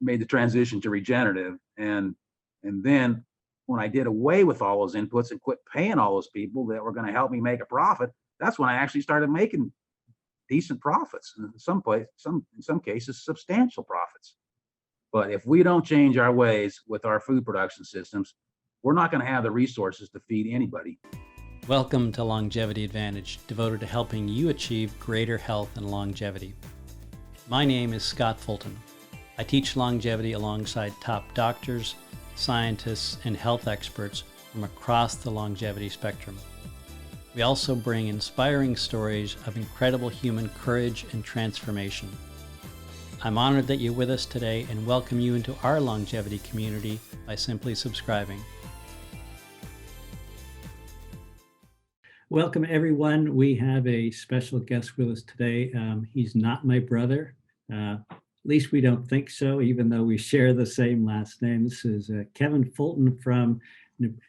made the transition to regenerative. And then when I did away with all those inputs and quit paying all those people that were going to help me make a profit, that's when I actually started making decent profits. In some cases, substantial profits. But if we don't change our ways with our food production systems, we're not going to have the resources to feed anybody. Welcome to Longevity Advantage, devoted to helping you achieve greater health and longevity. My name is Scott Fulton. I teach longevity alongside top doctors, scientists, and health experts from across the longevity spectrum. We also bring inspiring stories of incredible human courage and transformation. I'm honored that you're with us today and welcome you into our longevity community by simply subscribing. Welcome, everyone. We have a special guest with us today. He's not my brother. At least we don't think so, even though we share the same last name. This is Kevin Fulton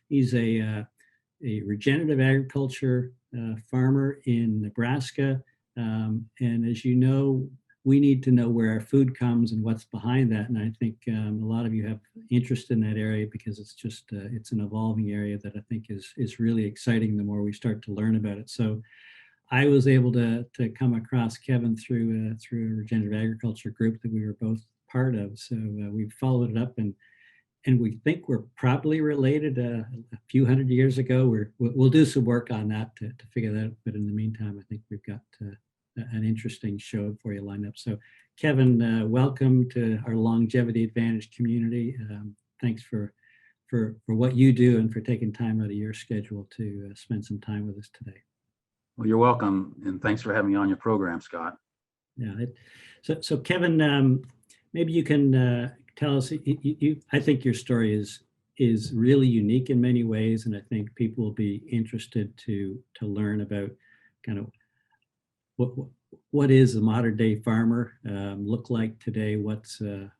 he's a regenerative agriculture farmer in Nebraska. And as you know, we need to know where our food comes and what's behind that. And I think a lot of you have interest in that area because it's just, it's an evolving area that I think is really exciting the more we start to learn about it. So I was able to come across Kevin through a regenerative agriculture group that we were both part of. So we followed it up and we think we're probably related a few hundred years ago. We'll do some work on that to figure that out. But in the meantime, I think we've got an interesting show for you lined up. So Kevin, welcome to our Longevity Advantage community. Thanks for what you do and for taking time out of your schedule to spend some time with us today. Well, you're welcome. And thanks for having me on your program, Scott. Yeah. So Kevin, maybe you can tell us, I think your story is really unique in many ways. And I think people will be interested to learn about kind of what is the modern day farmer look like today?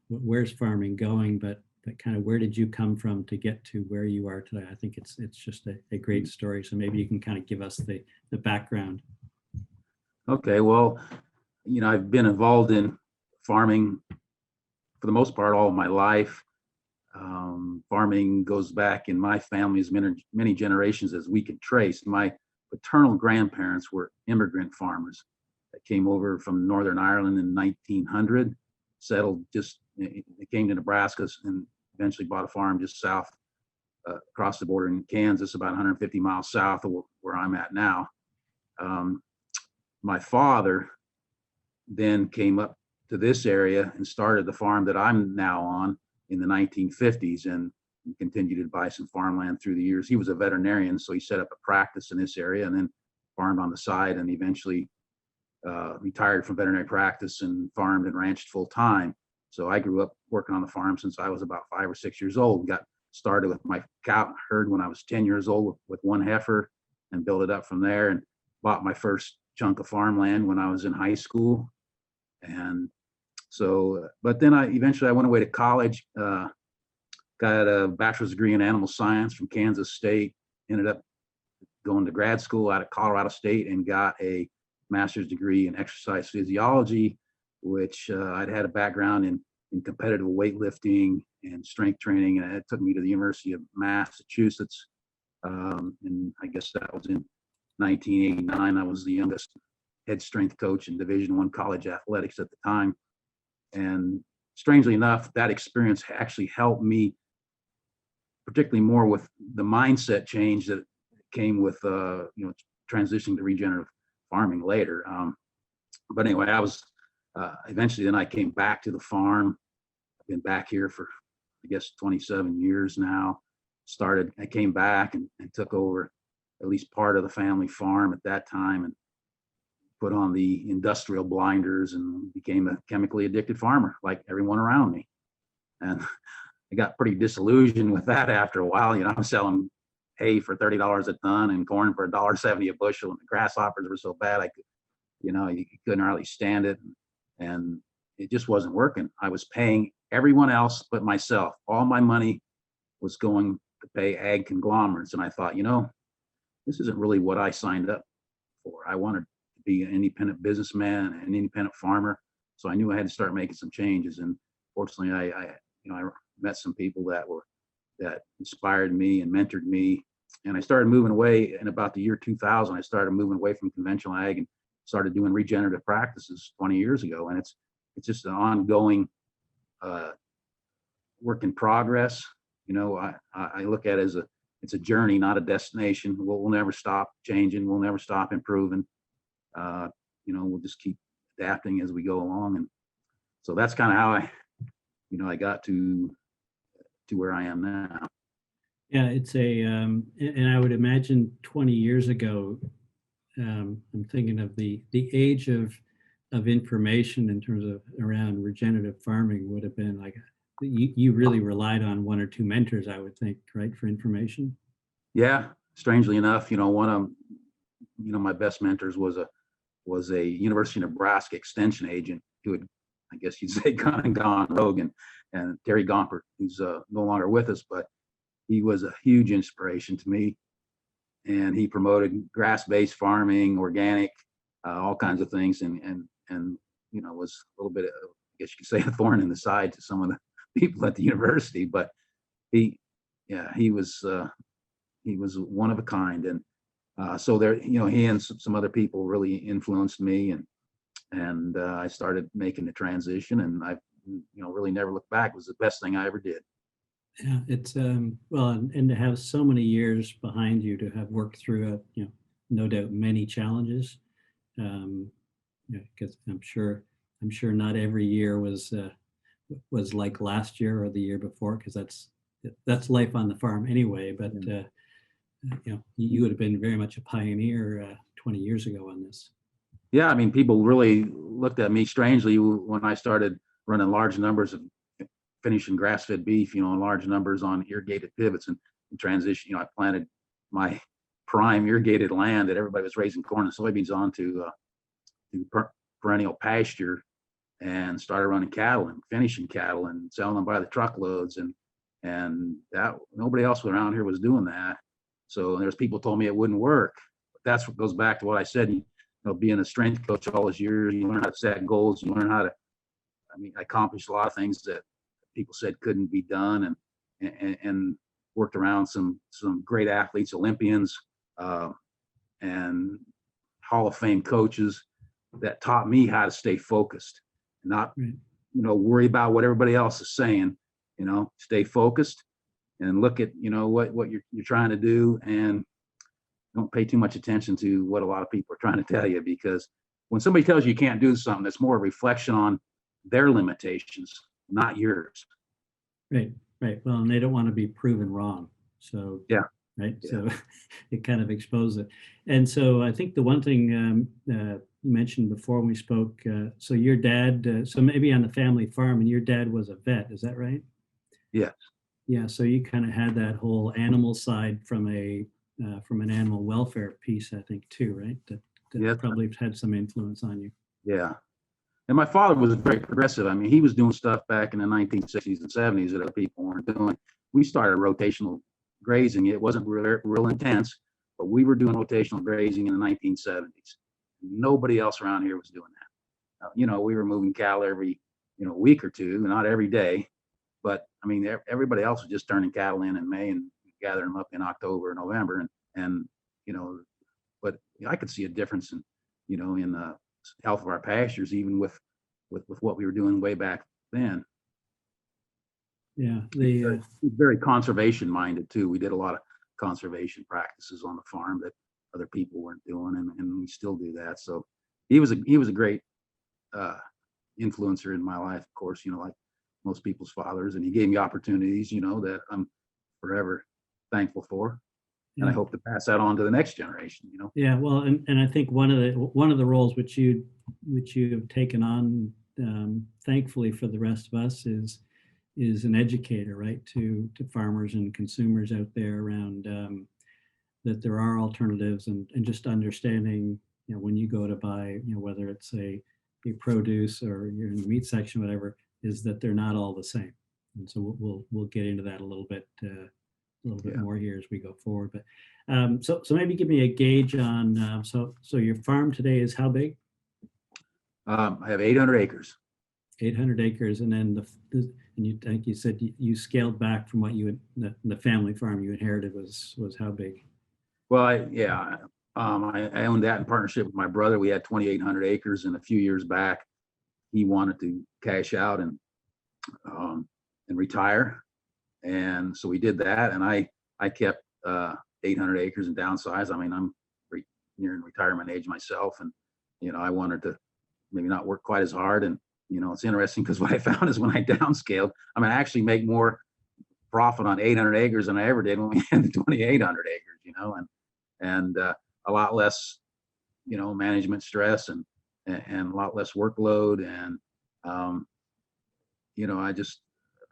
Where's farming going? But kind of where did you come from to get to where you are today? I think it's just a great story. So maybe you can kind of give us the background. Okay, well, I've been involved in farming for the most part all of my life. Farming goes back in my family as many generations as we can trace. My paternal grandparents were immigrant farmers that came over from Northern Ireland in 1900, settled they came to Nebraska and eventually bought a farm just south across the border in Kansas, about 150 miles south of where I'm at now. My father then came up to this area and started the farm that I'm now on in the 1950s and continued to buy some farmland through the years. He was a veterinarian, so he set up a practice in this area and then farmed on the side and eventually retired from veterinary practice and farmed and ranched full time. So I grew up working on the farm since I was about 5 or 6 years old. Got started with my cow herd when I was 10 years old with one heifer and built it up from there, and bought my first chunk of farmland when I was in high school. And so, but then I went away to college, got a bachelor's degree in animal science from Kansas State, ended up going to grad school out of Colorado State and got a master's degree in exercise physiology, which I'd had a background in competitive weightlifting and strength training. And it took me to the University of Massachusetts. And I guess that was in 1989. I was the youngest head strength coach in Division I college athletics at the time. And strangely enough, that experience actually helped me particularly more with the mindset change that came with transitioning to regenerative farming later. But anyway, I was eventually then I came back to the farm. I've been back here for I guess 27 years now. I came back and took over at least part of the family farm at that time and put on the industrial blinders and became a chemically addicted farmer like everyone around me. And I got pretty disillusioned with that after a while. I'm selling hay for $30 a ton and corn for $1.70 a bushel, and the grasshoppers were so bad you couldn't hardly stand it, and it just wasn't working. I was paying everyone else but myself. All my money was going to pay ag conglomerates, and I thought, this isn't really what I signed up for. I wanted to be an independent businessman, an independent farmer. So I knew I had to start making some changes. And fortunately, I met some people that inspired me and mentored me. And I started moving away in about the year 2000. I started moving away from conventional ag and started doing regenerative practices 20 years ago. And it's just an ongoing work in progress. I look at it as it's a journey, not a destination. We'll never stop changing. We'll never stop improving. We'll just keep adapting as we go along. And so that's kind of how I got to where I am now. Yeah, it's and I would imagine 20 years ago, I'm thinking of the age of information in terms of around regenerative farming would have been like, you really relied on one or two mentors, I would think, right, for information. Yeah, strangely enough, one of my best mentors was a University of Nebraska extension agent who had, I guess you'd say, gone rogue, and Terry Gompert, who's no longer with us, but he was a huge inspiration to me. And he promoted grass-based farming, organic, all kinds of things, and was a little bit, I guess you could say, a thorn in the side to some of the people at the university. But he was one of a kind, and so there, he and some other people really influenced me, and I started making the transition, and I really never looked back. It was the best thing I ever did. Yeah, it's well, and to have so many years behind you, to have worked through no doubt many challenges, because I'm sure not every year was like last year or the year before, because that's life on the farm anyway. But you would have been very much a pioneer 20 years ago on this. Yeah, I mean, people really looked at me strangely when I started running large numbers of finishing grass-fed beef, in large numbers on irrigated pivots and transition. I planted my prime irrigated land that everybody was raising corn and soybeans on to perennial pasture, and started running cattle and finishing cattle and selling them by the truckloads, and that nobody else around here was doing that. So there's people told me it wouldn't work. But that's what goes back to what I said. Being a strength coach all those years, you learn how to set goals. You learn how to. I accomplished a lot of things that people said couldn't be done, and worked around some great athletes, Olympians, and Hall of Fame coaches that taught me how to stay focused, not worry about what everybody else is saying. Stay focused and look at what you're trying to do, and don't pay too much attention to what a lot of people are trying to tell you, because when somebody tells you can't do something, that's more a reflection on their limitations, not yours. Right. Well, and they don't want to be proven wrong. So yeah. Right. Yeah. So it kind of exposes it. And so I think the one thing you mentioned before we spoke, so your dad, so maybe on the family farm, and your dad was a vet, is that right? Yes. Yeah. So you kind of had that whole animal side from an animal welfare piece, I think, too, right? That probably had some influence on you. Yeah. And my father was very progressive. He was doing stuff back in the 1960s and 70s that other people weren't doing. We started rotational grazing. It wasn't real intense, but we were doing rotational grazing in the 1970s. Nobody else around here was doing that. We were moving cattle every, week or two, not every day. But everybody else was just turning cattle in May and gathering them up in October, November, and but I could see a difference in the health of our pastures, even with what we were doing way back then. Yeah, very conservation minded too. We did a lot of conservation practices on the farm that other people weren't doing, and we still do that. So he was a great influencer in my life, of course, like most people's fathers, and he gave me opportunities, that I'm forever thankful for. And I hope to pass that on to the next generation, Yeah, well, and I think one of the roles which you have taken on, thankfully for the rest of us, is an educator, right, to farmers and consumers out there around that there are alternatives, and just understanding, when you go to buy, whether it's a produce or you're in the meat section, whatever, is that they're not all the same. And so we'll get into that a little bit more here as we go forward. But so maybe give me a gauge on so your farm today is how big? I have 800 acres. 800 acres, and then and you think you said you scaled back from what you the family farm you inherited was how big? Well, I owned that in partnership with my brother. We had 2,800 acres, and a few years back, he wanted to cash out and retire, and so we did that. And I kept 800 acres and downsized. I mean, I'm nearing retirement age myself, and I wanted to maybe not work quite as hard. And it's interesting because what I found is when I downscaled, I mean, I actually make more profit on 800 acres than I ever did when we had the 2,800 acres, and a lot less, management stress and a lot less workload. And, I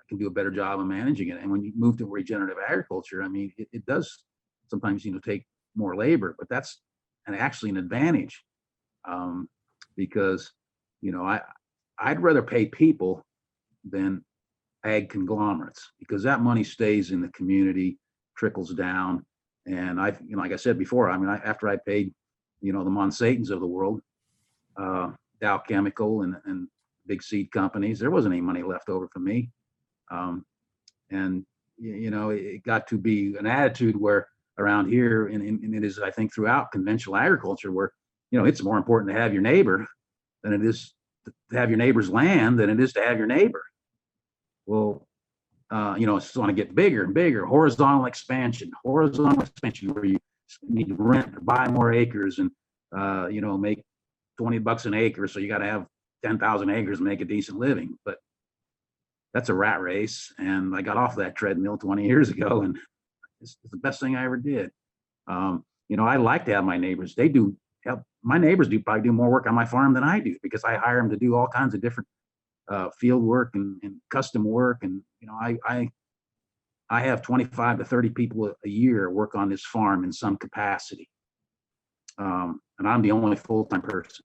can do a better job of managing it. And when you move to regenerative agriculture, I mean, it does sometimes, take more labor, but that's actually an advantage, because, I'd rather pay people than ag conglomerates, because that money stays in the community, trickles down. And like I said before, I mean, after I paid, the Monsantans of the world, Dow Chemical and big seed companies, there wasn't any money left over for me. And it got to be an attitude where around here, and it is, I think, throughout conventional agriculture, where, it's more important to have your neighbor than it is to have your neighbor's land than it is to have your neighbor. Well, it's going to get bigger and bigger. Horizontal expansion, where you need to rent or buy more acres and, make $20 an acre. So you got to have 10,000 acres to make a decent living. But that's a rat race. And I got off that treadmill 20 years ago, and it's the best thing I ever did. I like to have my neighbors. My neighbors probably do more work on my farm than I do, because I hire them to do all kinds of different field work and custom work. And, I have 25 to 30 people a year work on this farm in some capacity. And I'm the only full-time person.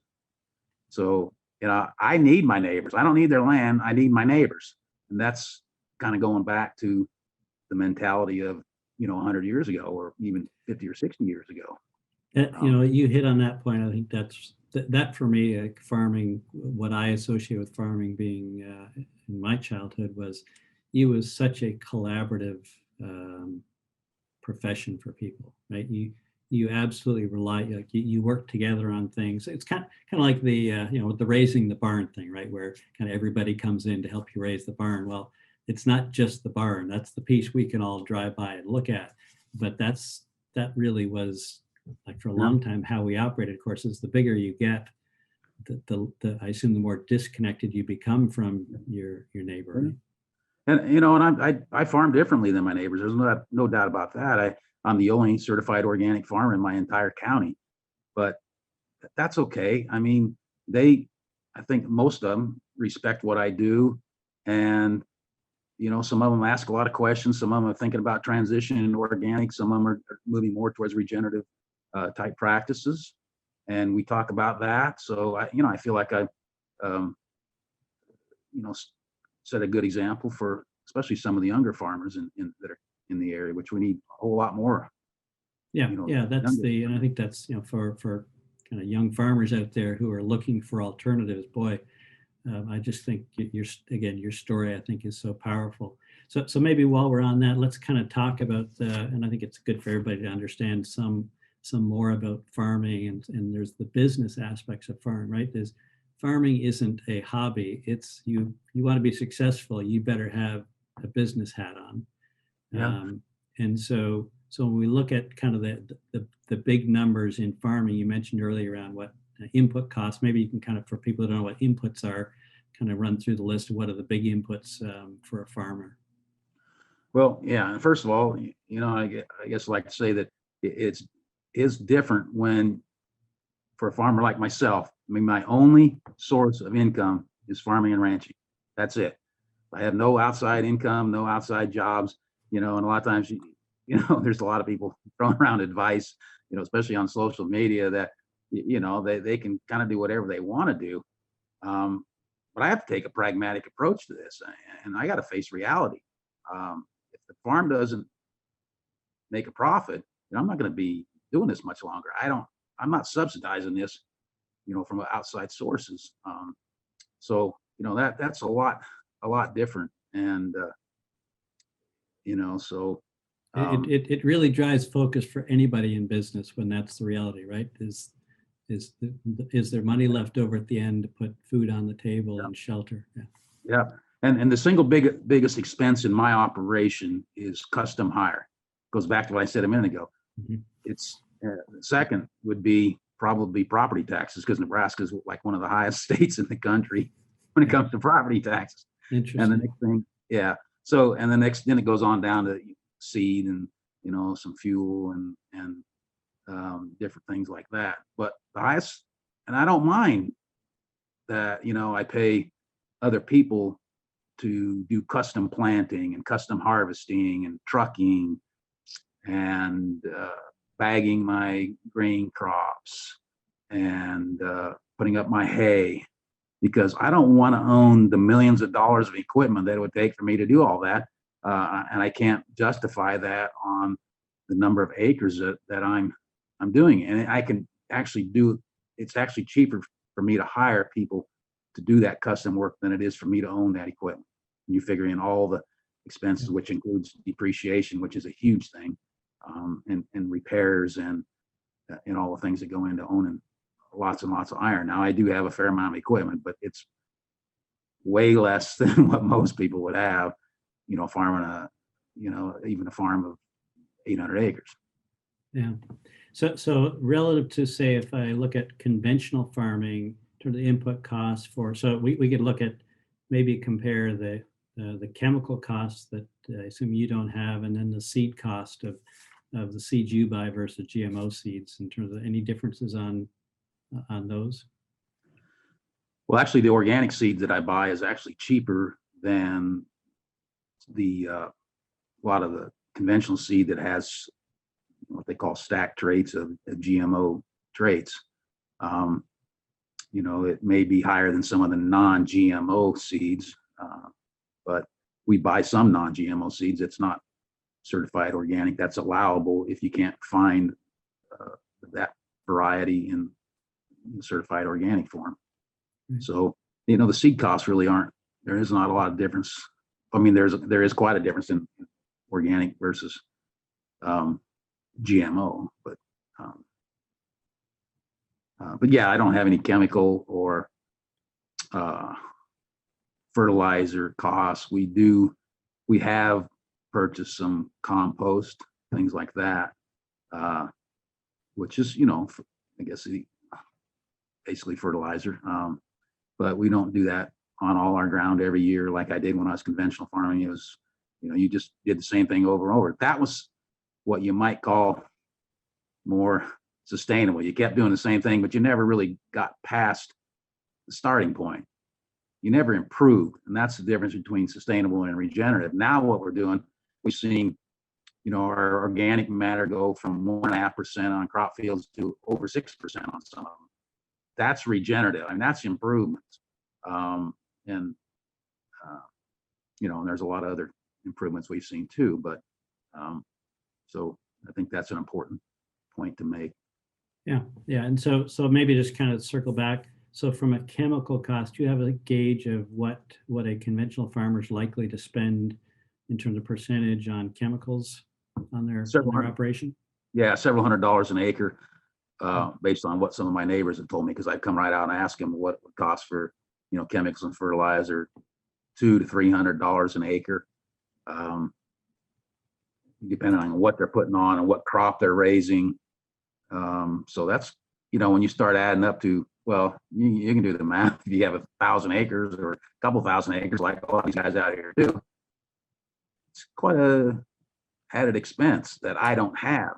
So, I need my neighbors. I don't need their land. I need my neighbors. And that's kind of going back to the mentality of, 100 years ago, or even 50 or 60 years ago. You hit on that point. I think that for me, farming, what I associate with farming being in my childhood was, it was such a collaborative profession for people, right? You absolutely rely, like you work together on things. It's kind of like the the raising the barn thing, right? Where kind of everybody comes in to help you raise the barn. Well, it's not just the barn. That's the piece we can all drive by and look at. But that really was, like, for a long time, how we operated. Of course, as the bigger you get, the I assume the more disconnected you become from your neighbor. And I farm differently than my neighbors. There's no doubt about that. I'm the only certified organic farmer in my entire county, but that's okay. I mean, I think most of them respect what I do, and some of them ask a lot of questions. Some of them are thinking about transitioning into organic. Some of them are moving more towards regenerative type practices, and we talk about that. So I feel like I, set a good example for especially some of the younger farmers that are in the area, which we need a whole lot more. Yeah, that's and I think that's for kind of young farmers out there who are looking for alternatives. Boy, I just think your story, I think, is so powerful. So maybe while we're on that, let's kind of talk about, and I think it's good for everybody to understand some more about farming, and there's the business aspects of farming, right? Farming isn't a hobby. It's you want to be successful, you better have a business hat on. Yeah. And so when we look at kind of the big numbers in farming, you mentioned earlier around what input costs, maybe you can kind of, for people that don't know what inputs are, kind of run through the list of what are the big inputs for a farmer. Well, yeah. And first of all, I guess I'd like to say that it's different when, for a farmer like myself, I mean, my only source of income is farming and ranching. That's it. I have no outside income, no outside jobs, and a lot of times, there's a lot of people throwing around advice, especially on social media, that, they can kind of do whatever they want to do. But I have to take a pragmatic approach to this, and I got to face reality. If the farm doesn't make a profit, I'm not going to be doing this much longer. I'm not subsidizing this, from outside sources. So that's a lot different. And, so, It really drives focus for anybody in business when that's the reality, right? Is there money left over at the end to put food on the table and shelter? Yeah. yeah. And the single biggest expense in my operation is custom hire. Goes back to what I said a minute ago. Mhm. It's the second would be probably property taxes, because Nebraska is like one of the highest states in the country when it comes to property taxes. And the Interesting. next thing, yeah. So, and then it goes on down to seed and, some fuel and different things like that. But the highest, and I don't mind that, I pay other people to do custom planting and custom harvesting and trucking and bagging my grain crops and putting up my hay, because I don't want to own the millions of dollars of equipment that it would take for me to do all that. And I can't justify that on the number of acres that I'm doing. And I can actually it's actually cheaper for me to hire people to do that custom work than it is for me to own that equipment. You figure in all the expenses, which includes depreciation, which is a huge thing, and repairs and all the things that go into owning lots and lots of iron. Now I do have a fair amount of equipment, but it's way less than what most people would have, farming even a farm of 800 acres. Yeah. So relative to, say, if I look at conventional farming, in terms of the input costs so we could look at, maybe compare the chemical costs that I assume you don't have, and then the seed cost of the seeds you buy versus GMO seeds, in terms of any differences on those. Well, actually, the organic seeds that I buy is actually cheaper than a lot of the conventional seed that has what they call stacked traits of GMO traits. It may be higher than some of the non-GMO seeds, but we buy some non-GMO seeds. It's not certified organic. That's allowable if you can't find that variety in certified organic form. Mm-hmm. So, the seed costs really there is not a lot of difference. I mean, there is quite a difference in organic versus GMO, but yeah, I don't have any chemical or fertilizer costs. We have purchased some compost, things like that, which is, I guess basically fertilizer. But we don't do that on all our ground every year like I did when I was conventional farming. It was, you just did the same thing over and over. That was what you might call more sustainable. You kept doing the same thing, but you never really got past the starting point. You never improved. And that's the difference between sustainable and regenerative. Now what we're doing, we've seen, our organic matter go from 1.5% on crop fields to over 6% on some of them. That's regenerative. I mean, that's improvements. And there's a lot of other improvements we've seen too, but so I think that's an important point to make. Yeah. And so maybe just kind of circle back. So from a chemical cost, do you have a gauge of what a conventional farmer is likely to spend in terms of percentage on chemicals on their operation? Yeah, several $100s an acre, based on what some of my neighbors have told me, because I'd come right out and ask them what it would cost for, chemicals and fertilizer, $200 to $300 an acre, depending on what they're putting on and what crop they're raising. So that's, when you start adding up to, well, you can do the math. If you have 1,000 acres or a couple thousand acres, like a lot of these guys out here do, it's quite a added expense that I don't have.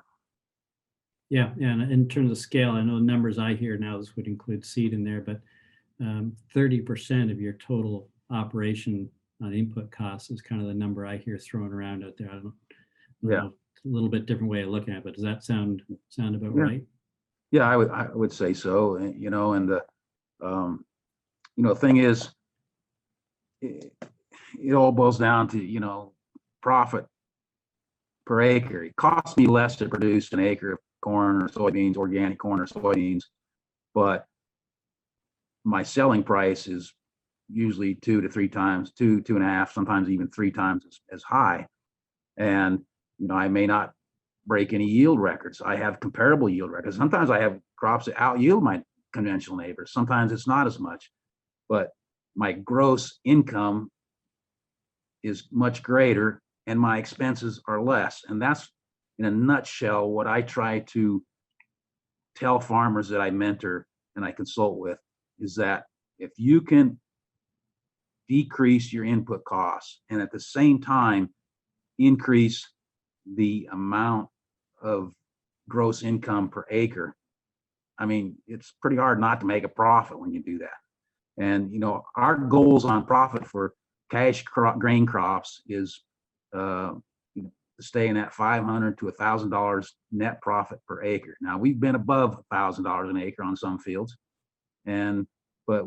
Yeah. And in terms of scale, I know the numbers I hear now, this would include seed in there, but 30% of your total operation on input costs is kind of the number I hear thrown around out there. I don't know, a little bit different way of looking at it, but does that sound about right? Yeah, I would say so. And the thing is, it all boils down to profit per acre. It costs me less to produce an acre of corn or soybeans, organic corn or soybeans, but my selling price is usually 2 to 3 times, two, 2.5, sometimes even 3 times as high. And, I may not break any yield records. I have comparable yield records. Sometimes I have crops that out yield my conventional neighbors. Sometimes it's not as much, but my gross income is much greater and my expenses are less. And that's, in a nutshell, what I try to tell farmers that I mentor and I consult with, is that if you can decrease your input costs and at the same time increase the amount of gross income per acre, I mean, it's pretty hard not to make a profit when you do that. And, our goals on profit for cash grain crops is stay in that $500 to $1,000 net profit per acre. Now, we've been above $1,000 an acre on some fields, but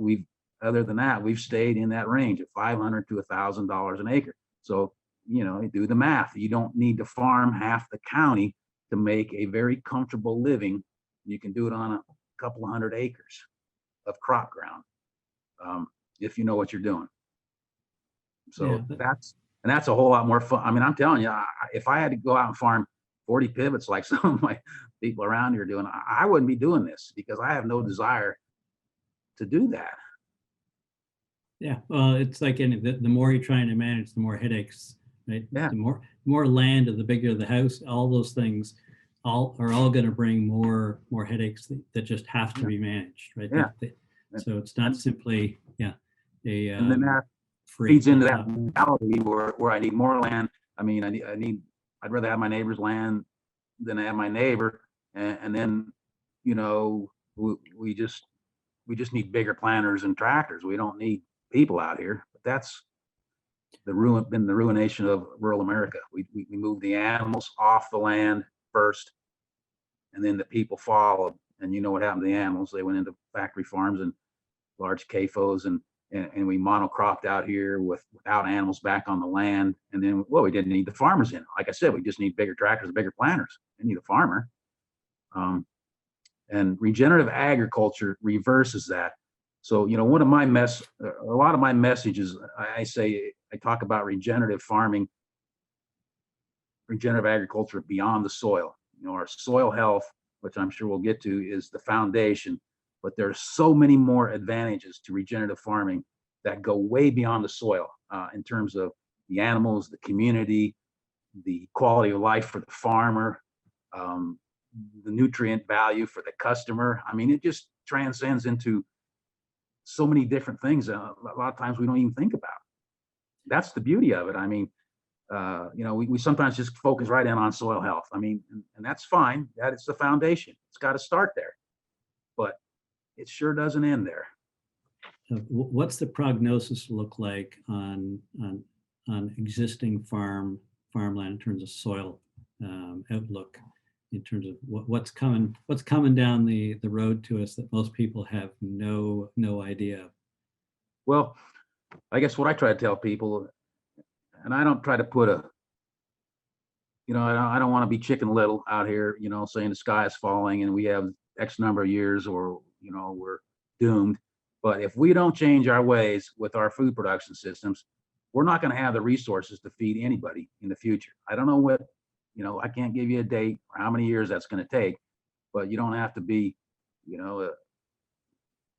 other than that, we've stayed in that range of $500 to $1,000 an acre. So, you do the math. You don't need to farm half the county to make a very comfortable living. You can do it on a couple of hundred acres of crop ground, if you know what you're doing. So that's a whole lot more fun. I mean, I'm telling you, if I had to go out and farm 40 pivots like some of my people around here are doing, I wouldn't be doing this, because I have no desire to do that. Yeah, well, it's like the more you're trying to manage, the more headaches, right? Yeah. The more land, and the bigger the house, all those things are all going to bring more headaches that just have to be managed, right? Yeah. So it's not simply and then that feeds into that mentality where I need more land. I mean, I'd rather have my neighbor's land than I have my neighbor, and then we just need bigger planters and tractors. We don't need people out here. But that's the ruination of rural America. We move the animals off the land first, and then the people followed. And you know what happened to the animals? They went into factory farms and large CAFOs, and we monocropped out here without animals back on the land. And then, we didn't need the farmers in. Like I said, we just need bigger tractors and bigger planters. We need a farmer. And regenerative agriculture reverses that. So, a lot of my messages, I talk about regenerative farming, regenerative agriculture beyond the soil. Our soil health, which I'm sure we'll get to, is the foundation, but there's so many more advantages to regenerative farming that go way beyond the soil, in terms of the animals, the community, the quality of life for the farmer, the nutrient value for the customer. I mean, it just transcends into so many different things. A lot of times we don't even think about. That's the beauty of it. I mean, we sometimes just focus right in on soil health. I mean, and that's fine. That is the foundation. It's got to start there, but it sure doesn't end there. What's the prognosis look like on existing farmland in terms of soil outlook, in terms of what's coming down the road to us that most people have no idea of? Well, I guess what I try to tell people, and I don't try to put I don't want to be Chicken Little out here, saying the sky is falling and we have X number of years, or, we're doomed. But if we don't change our ways with our food production systems, we're not going to have the resources to feed anybody in the future. I don't know what, I can't give you a date or how many years that's going to take, but you don't have to be, a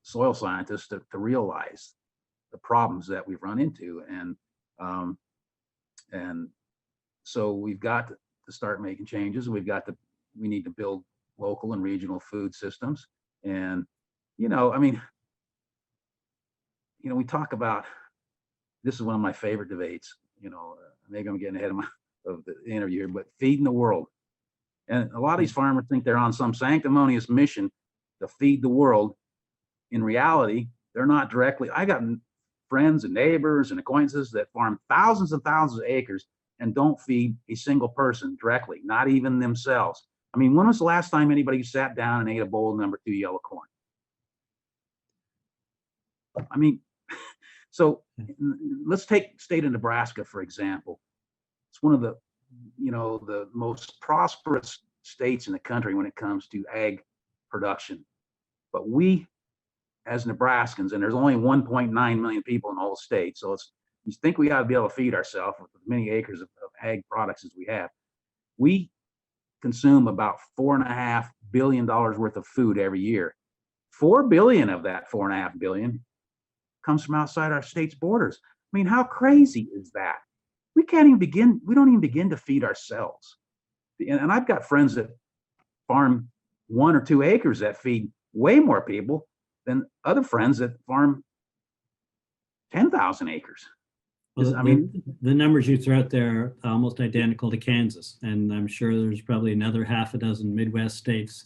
soil scientist to realize the problems that we've run into. And so we've got to start making changes. We need to build local and regional food systems. And, we talk about, this is one of my favorite debates, maybe I'm getting ahead of the interview here, but feeding the world. And a lot of these farmers think they're on some sanctimonious mission to feed the world. In reality, they're not directly. I got friends and neighbors and acquaintances that farm thousands and thousands of acres and don't feed a single person directly, not even themselves. I mean, when was the last time anybody sat down and ate a bowl of number 2 yellow corn? I mean, so let's take state of Nebraska, for example. It's one of the, the most prosperous states in the country when it comes to ag production. But we as Nebraskans, and there's only 1.9 million people in the whole state. So you think we ought to be able to feed ourselves with as many acres of ag products as we have. We consume about $4.5 billion worth of food every year. 4 billion of that 4.5 billion comes from outside our state's borders. I mean, how crazy is that? We don't even begin to feed ourselves. And I've got friends that farm 1 or 2 acres that feed way more people than other friends that farm 10,000 acres. Well, I mean, the numbers you throw out there are almost identical to Kansas, and I'm sure there's probably another half a dozen Midwest states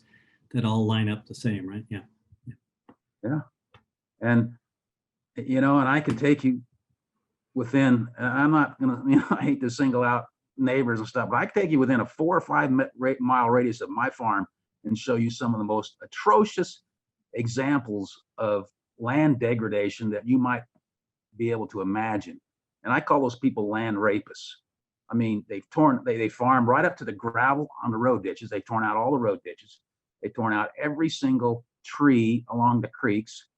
that all line up the same, right? Yeah. Yeah. And, and I can take you within, I'm not going to, I hate to single out neighbors and stuff, but I can take you within a 4 or 5 mile radius of my farm and show you some of the most atrocious examples of land degradation that you might be able to imagine. And I call those people land rapists. I mean, they farm right up to the gravel on the road ditches. They've torn out all the road ditches. They've torn out every single tree along the creeks.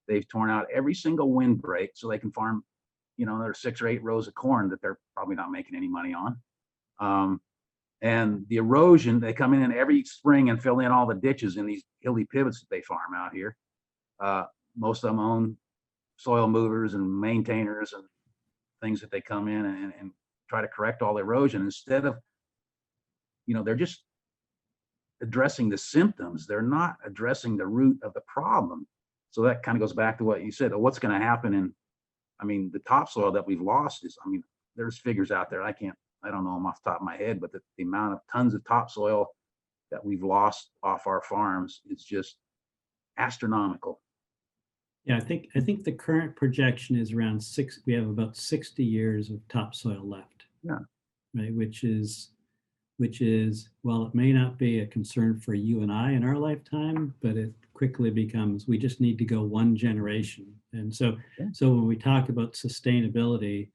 They've torn out every single windbreak so they can farm, there's 6 or 8 rows of corn that they're probably not making any money on. And the erosion, they come in every spring and fill in all the ditches in these hilly pivots that they farm out here. Most of them own soil movers and maintainers and things that they come in and try to correct all the erosion instead of, they're just addressing the symptoms. They're not addressing the root of the problem. So that kind of goes back to what you said. What's going to happen the topsoil that we've lost is, there's figures out there. I don't know them off the top of my head, but the amount of tons of topsoil that we've lost off our farms is just astronomical. Yeah, I think the current projection is around we have about 60 years of topsoil left. Yeah. Right, which is, well, it may not be a concern for you and I in our lifetime, but it quickly becomes, we just need to go one generation. And so when we talk about sustainability,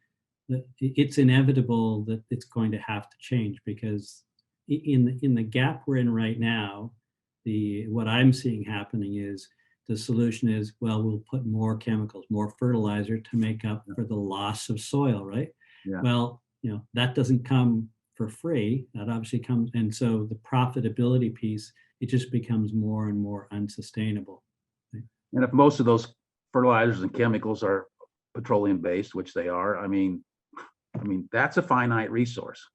it's inevitable that it's going to have to change, because in the gap we're in right now, what I'm seeing happening is the solution is, well, we'll put more chemicals, more fertilizer to make up for the loss of soil, right? Yeah. Well, that doesn't come for free. That obviously comes, and so the profitability piece, it just becomes more and more unsustainable. Right? And if most of those fertilizers and chemicals are petroleum based, which they are, that's a finite resource.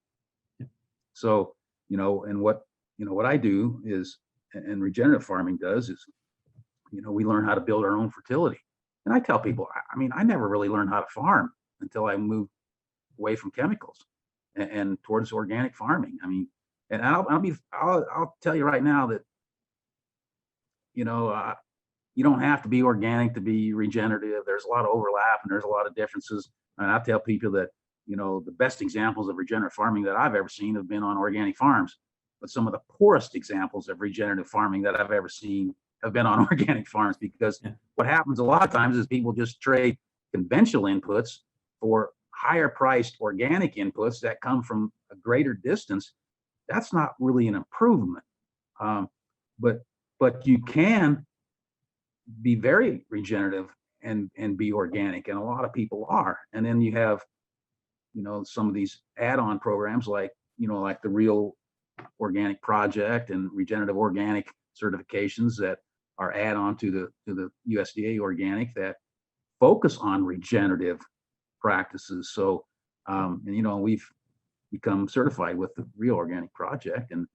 Yeah. So, and what I do is, and regenerative farming does is, we learn how to build our own fertility. And I tell people, I never really learned how to farm until I moved away from chemicals and towards organic farming. And I'll tell you right now that, you don't have to be organic to be regenerative. There's a lot of overlap and there's a lot of differences. And I tell people that, the best examples of regenerative farming that I've ever seen have been on organic farms, but some of the poorest examples of regenerative farming that I've ever seen have been on organic farms, because what happens a lot of times is people just trade conventional inputs for higher priced organic inputs that come from a greater distance. That's not really an improvement. But you can be very regenerative and be organic, and a lot of people are. And then you have, some of these add-on programs like the Real Organic Project and Regenerative Organic certifications that are add-on to the USDA organic that focus on regenerative practices. So, we've become certified with the Real Organic Project, and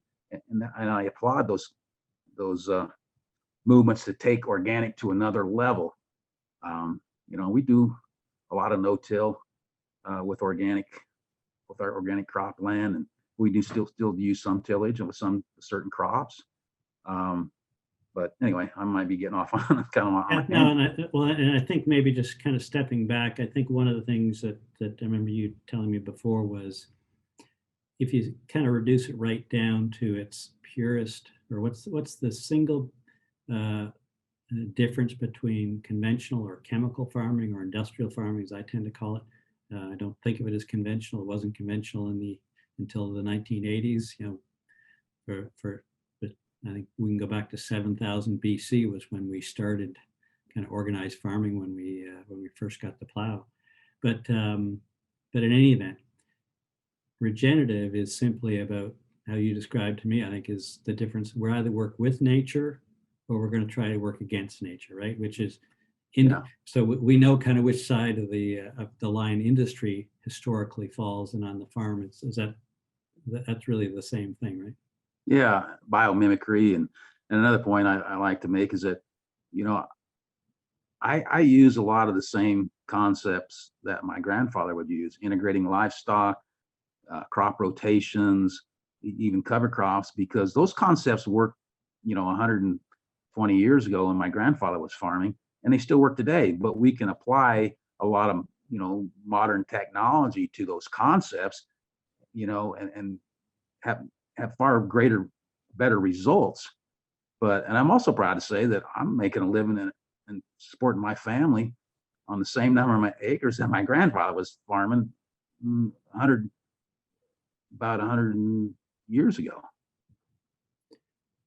I applaud those movements to take organic to another level. We do a lot of no-till with our organic cropland, and we do still use some tillage and with some certain crops. But anyway, I might be getting off on and I think maybe just kind of stepping back, I think one of the things that I remember you telling me before was, if you kind of reduce it right down to its purest, or what's the single difference between conventional or chemical farming or industrial farming, as I tend to call it. I don't think of it as conventional. It wasn't conventional until the 1980s. But I think we can go back to 7,000 BC was when we started kind of organized farming when we first got the plow. But in any event, regenerative is simply about how you described to me, I think, is the difference. We're either work with nature or we're going to try to work against nature, right? Which is so we know kind of which side of the line industry historically falls, and on the farm, that's really the same thing, right? Yeah, biomimicry. And another point I like to make is that, I use a lot of the same concepts that my grandfather would use, integrating livestock, crop rotations, even cover crops, because those concepts worked, 120 years ago when my grandfather was farming, and they still work today. But we can apply a lot of, modern technology to those concepts, and have far better results. And I'm also proud to say that I'm making a living and supporting my family on the same number of acres that my grandfather was farming 100 years ago.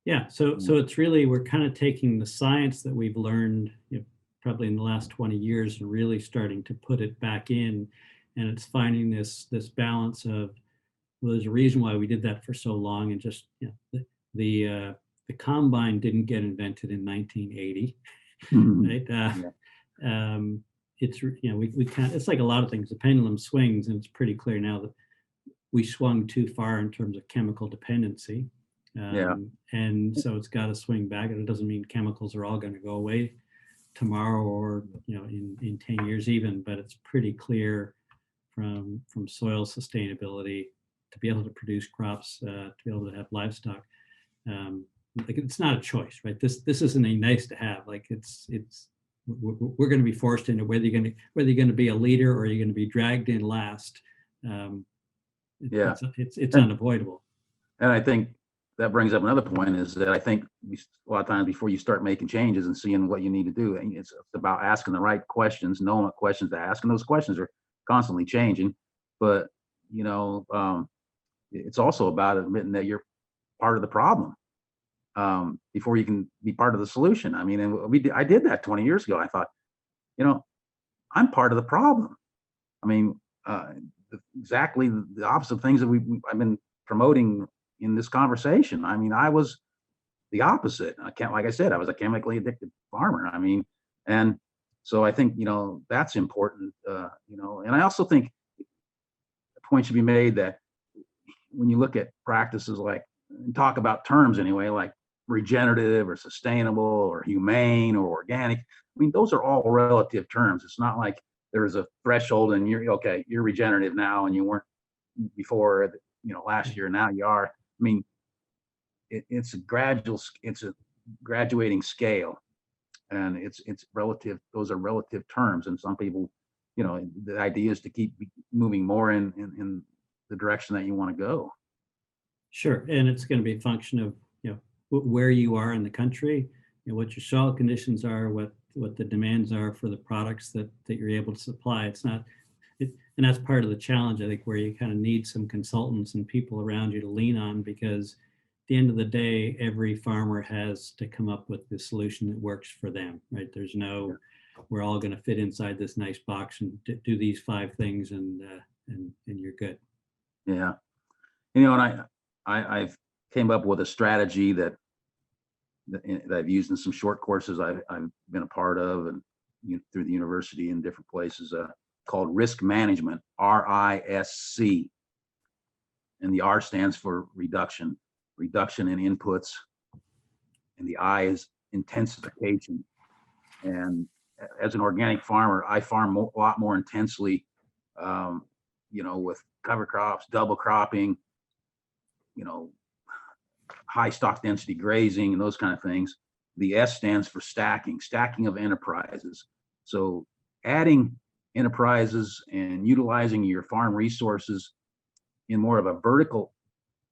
Yeah, so it's really, we're kind of taking the science that we've learned, probably in the last 20 years, and really starting to put it back in, and it's finding this balance of, well, there's a reason why we did that for so long, and just the combine didn't get invented in 1980, right? It's we can't. It's like a lot of things. The pendulum swings, and it's pretty clear now that we swung too far in terms of chemical dependency. And so it's got to swing back, and it doesn't mean chemicals are all going to go away tomorrow or in 10 years even, but it's pretty clear from soil sustainability to be able to produce crops, to be able to have livestock. Like, it's not a choice, right? This isn't a nice to have. Like, we're going to be forced into whether you're going to be a leader or you're going to be dragged in last. It's unavoidable. And I think that brings up another point, is that I think a lot of times before you start making changes and seeing what you need to do, it's about asking the right questions, knowing what questions to ask, and those questions are constantly changing. But it's also about admitting that you're part of the problem before you can be part of the solution. I mean, and I did that 20 years ago. I thought, I'm part of the problem. I mean, exactly the opposite things that I've been promoting in this conversation. I mean, I was the opposite. Like I said, I was a chemically addicted farmer. I mean, and so I think, that's important, and I also think the point should be made that when you look at practices and talk about terms anyway, like regenerative or sustainable or humane or organic, I mean, those are all relative terms. It's not like there's a threshold and you're regenerative now and you weren't before, last year, now you are. I mean, it's a graduating scale, and it's relative. Those are relative terms, and some people, the idea is to keep moving more in the direction that you want to go. Sure, and it's going to be a function of where you are in the country, what your soil conditions are, what the demands are for the products that you're able to supply. It's not. And that's part of the challenge, I think, where you kind of need some consultants and people around you to lean on, because at the end of the day, every farmer has to come up with the solution that works for them, right? There's no, we're all going to fit inside this nice box and do these 5 things and you're good. Yeah. And I've came up with a strategy that I've used in some short courses I've been a part of, and through the university in different places, called risk management, RISC. And the R stands for reduction in inputs, and the I is intensification. And as an organic farmer, I farm a lot more intensely, with cover crops, double cropping, high stock density grazing, and those kind of things. The S stands for stacking of enterprises. So adding enterprises and utilizing your farm resources in more of a vertical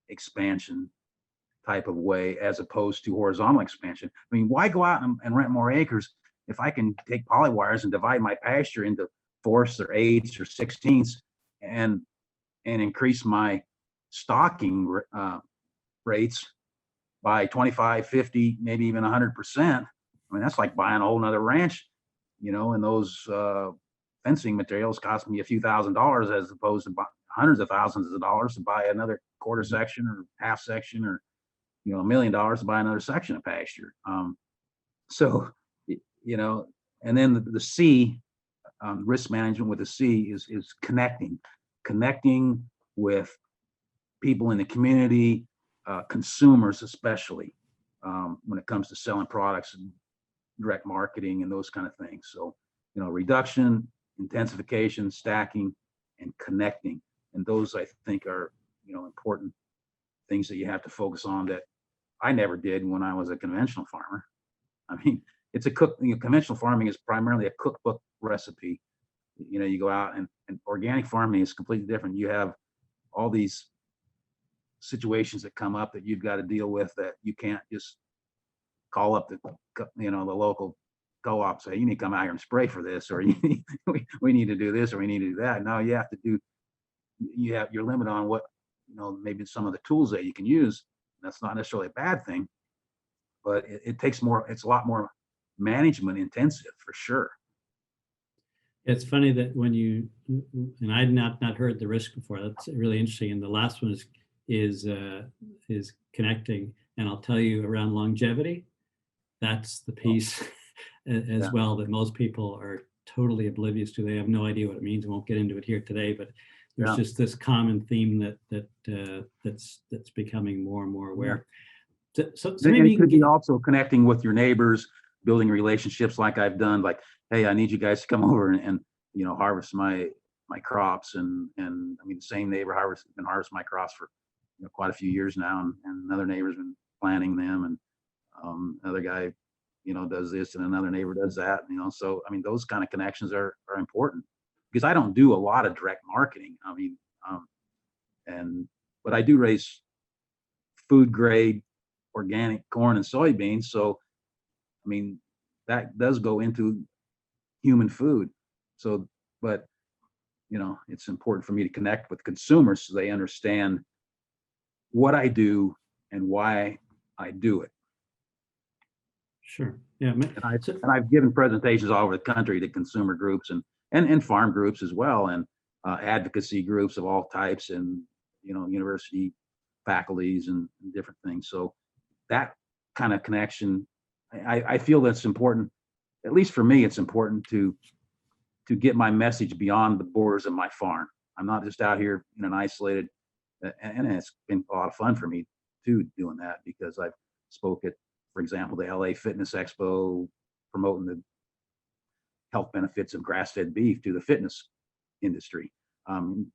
expansion type of way, as opposed to horizontal expansion. I mean, why go out and rent more acres if I can take polywires and divide my pasture into 4ths or 8ths or 16ths and increase my stocking rates by 25, 50, maybe even 100%, I mean, that's like buying a whole nother ranch, and those fencing materials cost me a few $1,000s as opposed to hundreds of thousands of dollars to buy another quarter section or half section, or $1 million to buy another section of pasture. So, and then the C, risk management with the C is connecting with people in the community, consumers especially, when it comes to selling products and direct marketing and those kind of things. So, reduction, intensification, stacking, and connecting. And those, I think, are, important things that you have to focus on that I never did when I was a conventional farmer. I mean, it's conventional farming is primarily a cookbook recipe. You go out, and organic farming is completely different. You have all these situations that come up that you've got to deal with, that you can't just call up the local co-op, say, you need to come out here and spray for this, or we need to do this, or we need to do that. No, you're limited on what, maybe some of the tools that you can use. That's not necessarily a bad thing, but it takes more, it's a lot more management intensive for sure. It's funny that when and I'd not heard the risk before. That's really interesting. And the last one is connecting. And I'll tell you, around longevity, that's the piece as well that most people are totally oblivious to. They have no idea what it means. I won't get into it here today, but there's just this common theme that's becoming more and more aware. So maybe you could be also connecting with your neighbors, building relationships like I've done. Like, hey, I need you guys to come over and harvest my crops. And I mean, the same neighbor been harvesting my crops for quite a few years now, and another neighbor's been planting them, and another guy does this, and another neighbor does that. So I mean, those kind of connections are important, because I don't do a lot of direct marketing. I mean, but I do raise food grade organic corn and soybeans. So I mean, that does go into human food. So, but it's important for me to connect with consumers so they understand what I do and why I do it. Sure. Yeah. And I've given presentations all over the country to consumer groups and farm groups as well, and advocacy groups of all types, and university faculties and different things. So that kind of connection, I feel that's important. At least for me, it's important to get my message beyond the borders of my farm. I'm not just out here in an isolated, and it's been a lot of fun for me too doing that, because I've spoke at, for example, the LA Fitness Expo, promoting the health benefits of grass-fed beef to the fitness industry.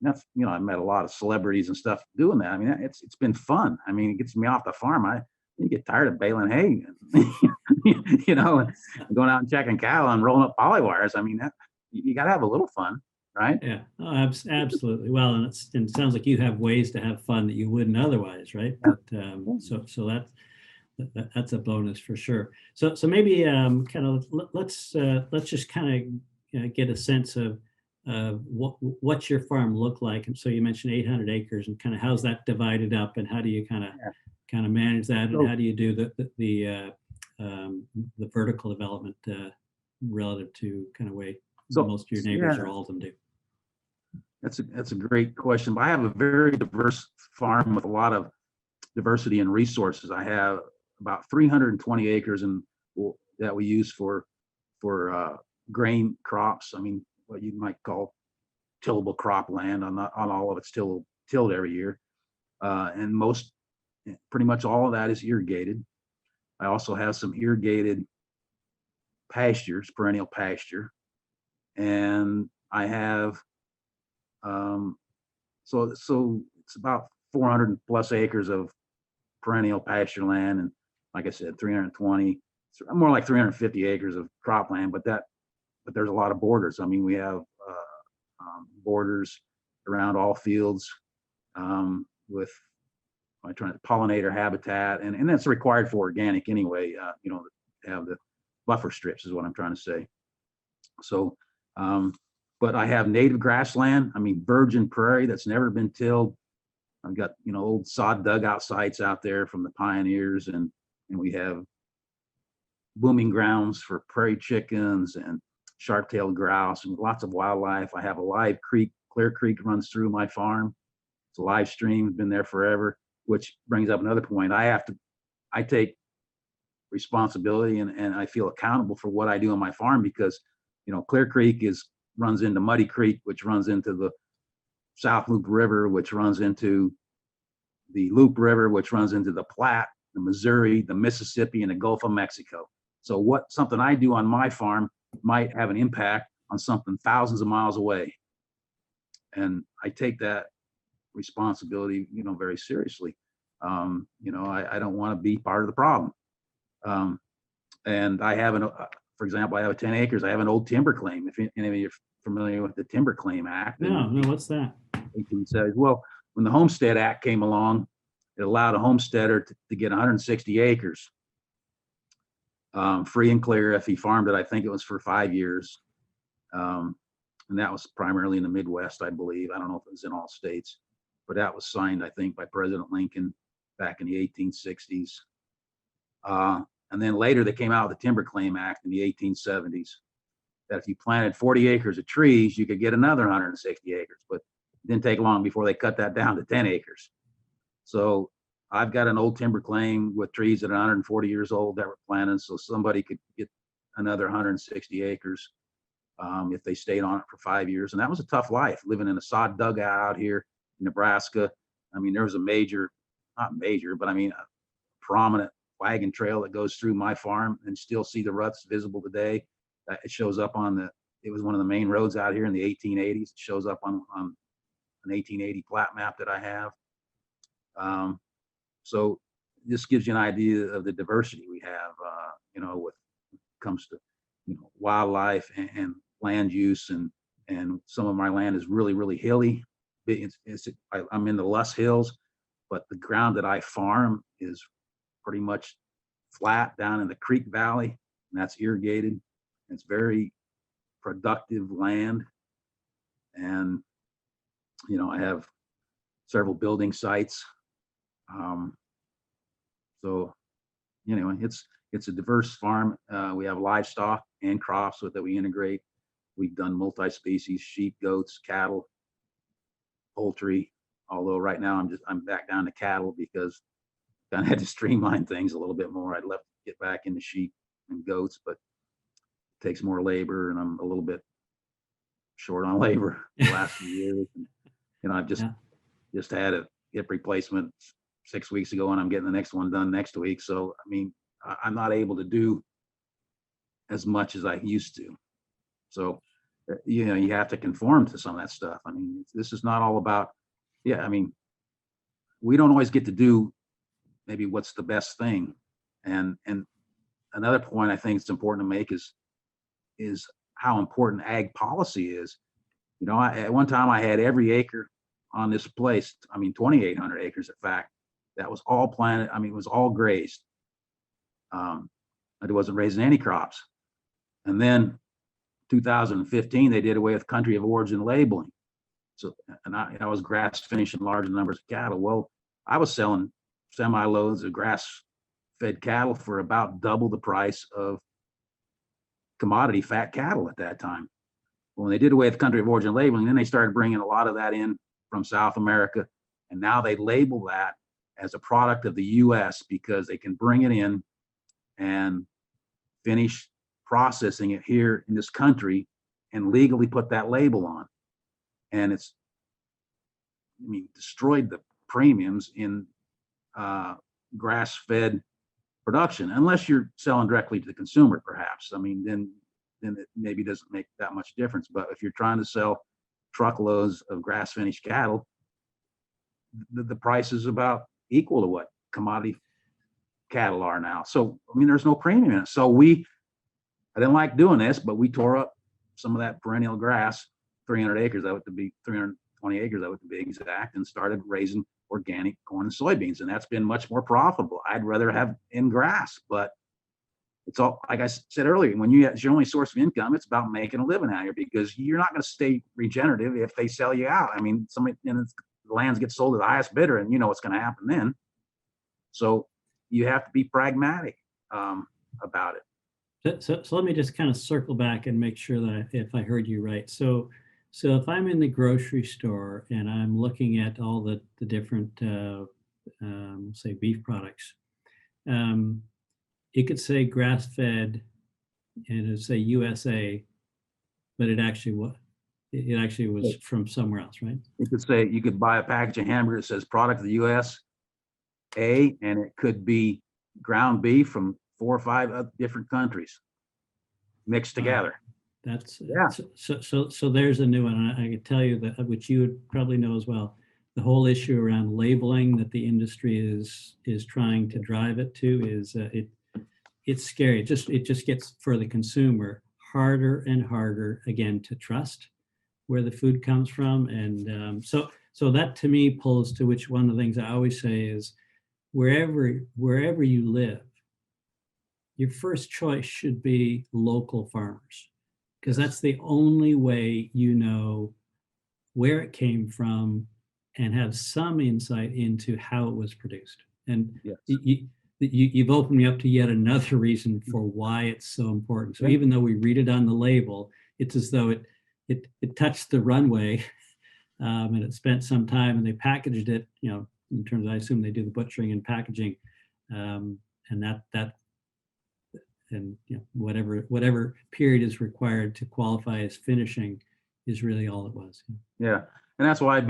That's, I met a lot of celebrities and stuff doing that. I mean, it's been fun. I mean, it gets me off the farm. You get tired of baling hay, and going out and checking cattle and rolling up polywires. I mean, you got to have a little fun, right? Yeah, absolutely. Well, and it sounds like you have ways to have fun that you wouldn't otherwise, right? But, so that's a bonus for sure. So maybe kind of let's just kind of get a sense of what's your farm look like. And so you mentioned 800 acres, and kind of how's that divided up, and how do you kind of manage that, and how do you do the vertical development relative to kind of way most of your neighbors or all of them do? That's a great question. But I have a very diverse farm with a lot of diversity and resources. I have about 320 acres that we use for grain crops. I mean, what you might call tillable crop land. Not all of it's tilled every year, and pretty much all of that is irrigated. I also have some irrigated pastures, perennial pasture, and I have so it's about 400 plus acres of perennial pasture land, and like I said, 320, more like 350 acres of cropland. But there's a lot of borders. I mean, we have borders around all fields with pollinator habitat, and that's required for organic anyway. To have the buffer strips is what I'm trying to say. So, but I have native grassland. I mean, virgin prairie that's never been tilled. I've got old sod dugout sites out there from the pioneers, and we have booming grounds for prairie chickens and sharp-tailed grouse and lots of wildlife. I have a live creek, Clear Creek runs through my farm. It's a live stream, been there forever, which brings up another point. I take responsibility and I feel accountable for what I do on my farm because, Clear Creek runs into Muddy Creek, which runs into the South Loop River, which runs into the Loop River, which runs into the Platte, the Missouri, the Mississippi, and the Gulf of Mexico. So something I do on my farm might have an impact on something thousands of miles away. And I take that responsibility, very seriously. I don't want to be part of the problem. And I have for example, I have 10 acres. I have an old timber claim. If any of you are familiar with the Timber Claim Act. No, what's that? 1870. Well, when the Homestead Act came along, it allowed a homesteader to get 160 acres free and clear if he farmed it. I think it was for 5 years. And that was primarily in the Midwest, I believe. I don't know if it was in all states, but that was signed, I think, by President Lincoln back in the 1860s. And then later they came out with the Timber Claim Act in the 1870s, that if you planted 40 acres of trees, you could get another 160 acres, but it didn't take long before they cut that down to 10 acres. So I've got an old timber claim with trees that are 140 years old that were planted, so somebody could get another 160 acres if they stayed on it for 5 years. And that was a tough life, living in a sod dugout out here in Nebraska. I mean, there was not major, but a prominent wagon trail that goes through my farm, and still see the ruts visible today. It shows up it was one of the main roads out here in the 1880s. It shows up on an 1880 plat map that I have. So this gives you an idea of the diversity we have, when it comes to, wildlife and land use, and some of my land is really, really hilly. I'm in the Luss Hills, but the ground that I farm is pretty much flat down in the Creek Valley, and that's irrigated. It's very productive land. And, I have several building sites. So anyway, it's a diverse farm. We have livestock and crops that we integrate. We've done multi-species, sheep, goats, cattle, poultry. Although right now I'm back down to cattle because I kind of had to streamline things a little bit more. I'd love to get back into sheep and goats, but it takes more labor, and I'm a little bit short on labor the last few years. And, I've just had a hip replacement 6 weeks ago, and I'm getting the next one done next week. So, I'm not able to do as much as I used to. So, you have to conform to some of that stuff. This is not all about, we don't always get to do maybe what's the best thing. And another point I think it's important to make is how important ag policy is. At one time I had every acre on this place, 2,800 acres, in fact, that was all planted. It was all grazed. It wasn't raising any crops. And then 2015, they did away with country of origin labeling. So, and I was grass finishing large numbers of cattle. Well, I was selling semi-loads of grass-fed cattle for about double the price of commodity fat cattle at that time. When they did away with country of origin labeling, then they started bringing a lot of that in from South America, and now they label that as a product of the U.S. because they can bring it in and finish processing it here in this country and legally put that label on. And it's, destroyed the premiums in grass-fed production, unless you're selling directly to the consumer, perhaps. Then it maybe doesn't make that much difference. But if you're trying to sell truckloads of grass-finished cattle, the price is about equal to what commodity cattle are now. So, there's no premium in it. So I didn't like doing this, but we tore up some of that perennial grass, 300 acres, 320 acres, that would be exact, and started raising organic corn and soybeans. And that's been much more profitable. I'd rather have in grass, but it's all, like I said earlier, when it's your only source of income, it's about making a living out here, because you're not going to stay regenerative if they sell you out. Somebody, the lands get sold to the highest bidder, and you know what's going to happen then. So you have to be pragmatic about it. So let me just kind of circle back and make sure that if I heard you right. So if I'm in the grocery store and I'm looking at all the different, say, beef products, um, it could say grass-fed and it'd say USA, but it actually was from somewhere else, right? You could say, you could buy a package of hamburger that says product of the USA, and it could be ground beef from 4 or 5 different countries mixed together. That's Yeah. so there's a new one. And I can tell you that, which you would probably know as well, the whole issue around labeling that the industry is trying to drive it to is it's scary. It just gets, for the consumer, harder and harder again to trust where the food comes from. And so that to me pulls to, which one of the things I always say is, wherever you live, your first choice should be local farmers, because that's the only way you know where it came from and have some insight into how it was produced. And Yes. you've opened me up to yet another reason for why it's so important. So even though we read it on the label, it's as though it touched the runway, and it spent some time, and they packaged it, in terms of, I assume they do the butchering and packaging, and that and whatever period is required to qualify as finishing is really all it was. Yeah, and that's why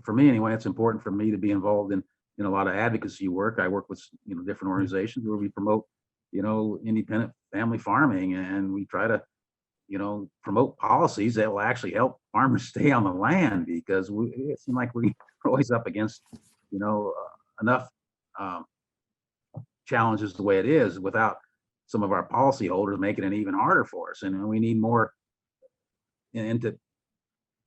for me anyway, it's important for me to be involved in a lot of advocacy work. I work with different organizations where we promote independent family farming, and we try to promote policies that will actually help farmers stay on the land, because it seems like we're always up against enough challenges the way it is, without some of our policyholders making it even harder for us. And we need more, and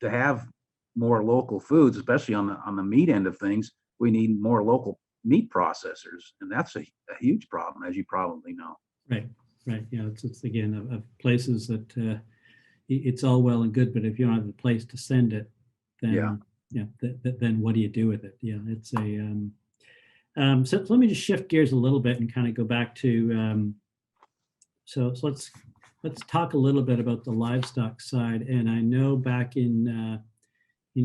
to have more local foods, especially on the meat end of things. We need more local meat processors, and that's a huge problem, as you probably know. Right. It's again of places that it's all well and good, but if you don't have a place to send it, then then what do you do with it? Yeah, it's a so let me just shift gears a little bit and kind of go back to so let's talk a little bit about the livestock side. And I know back in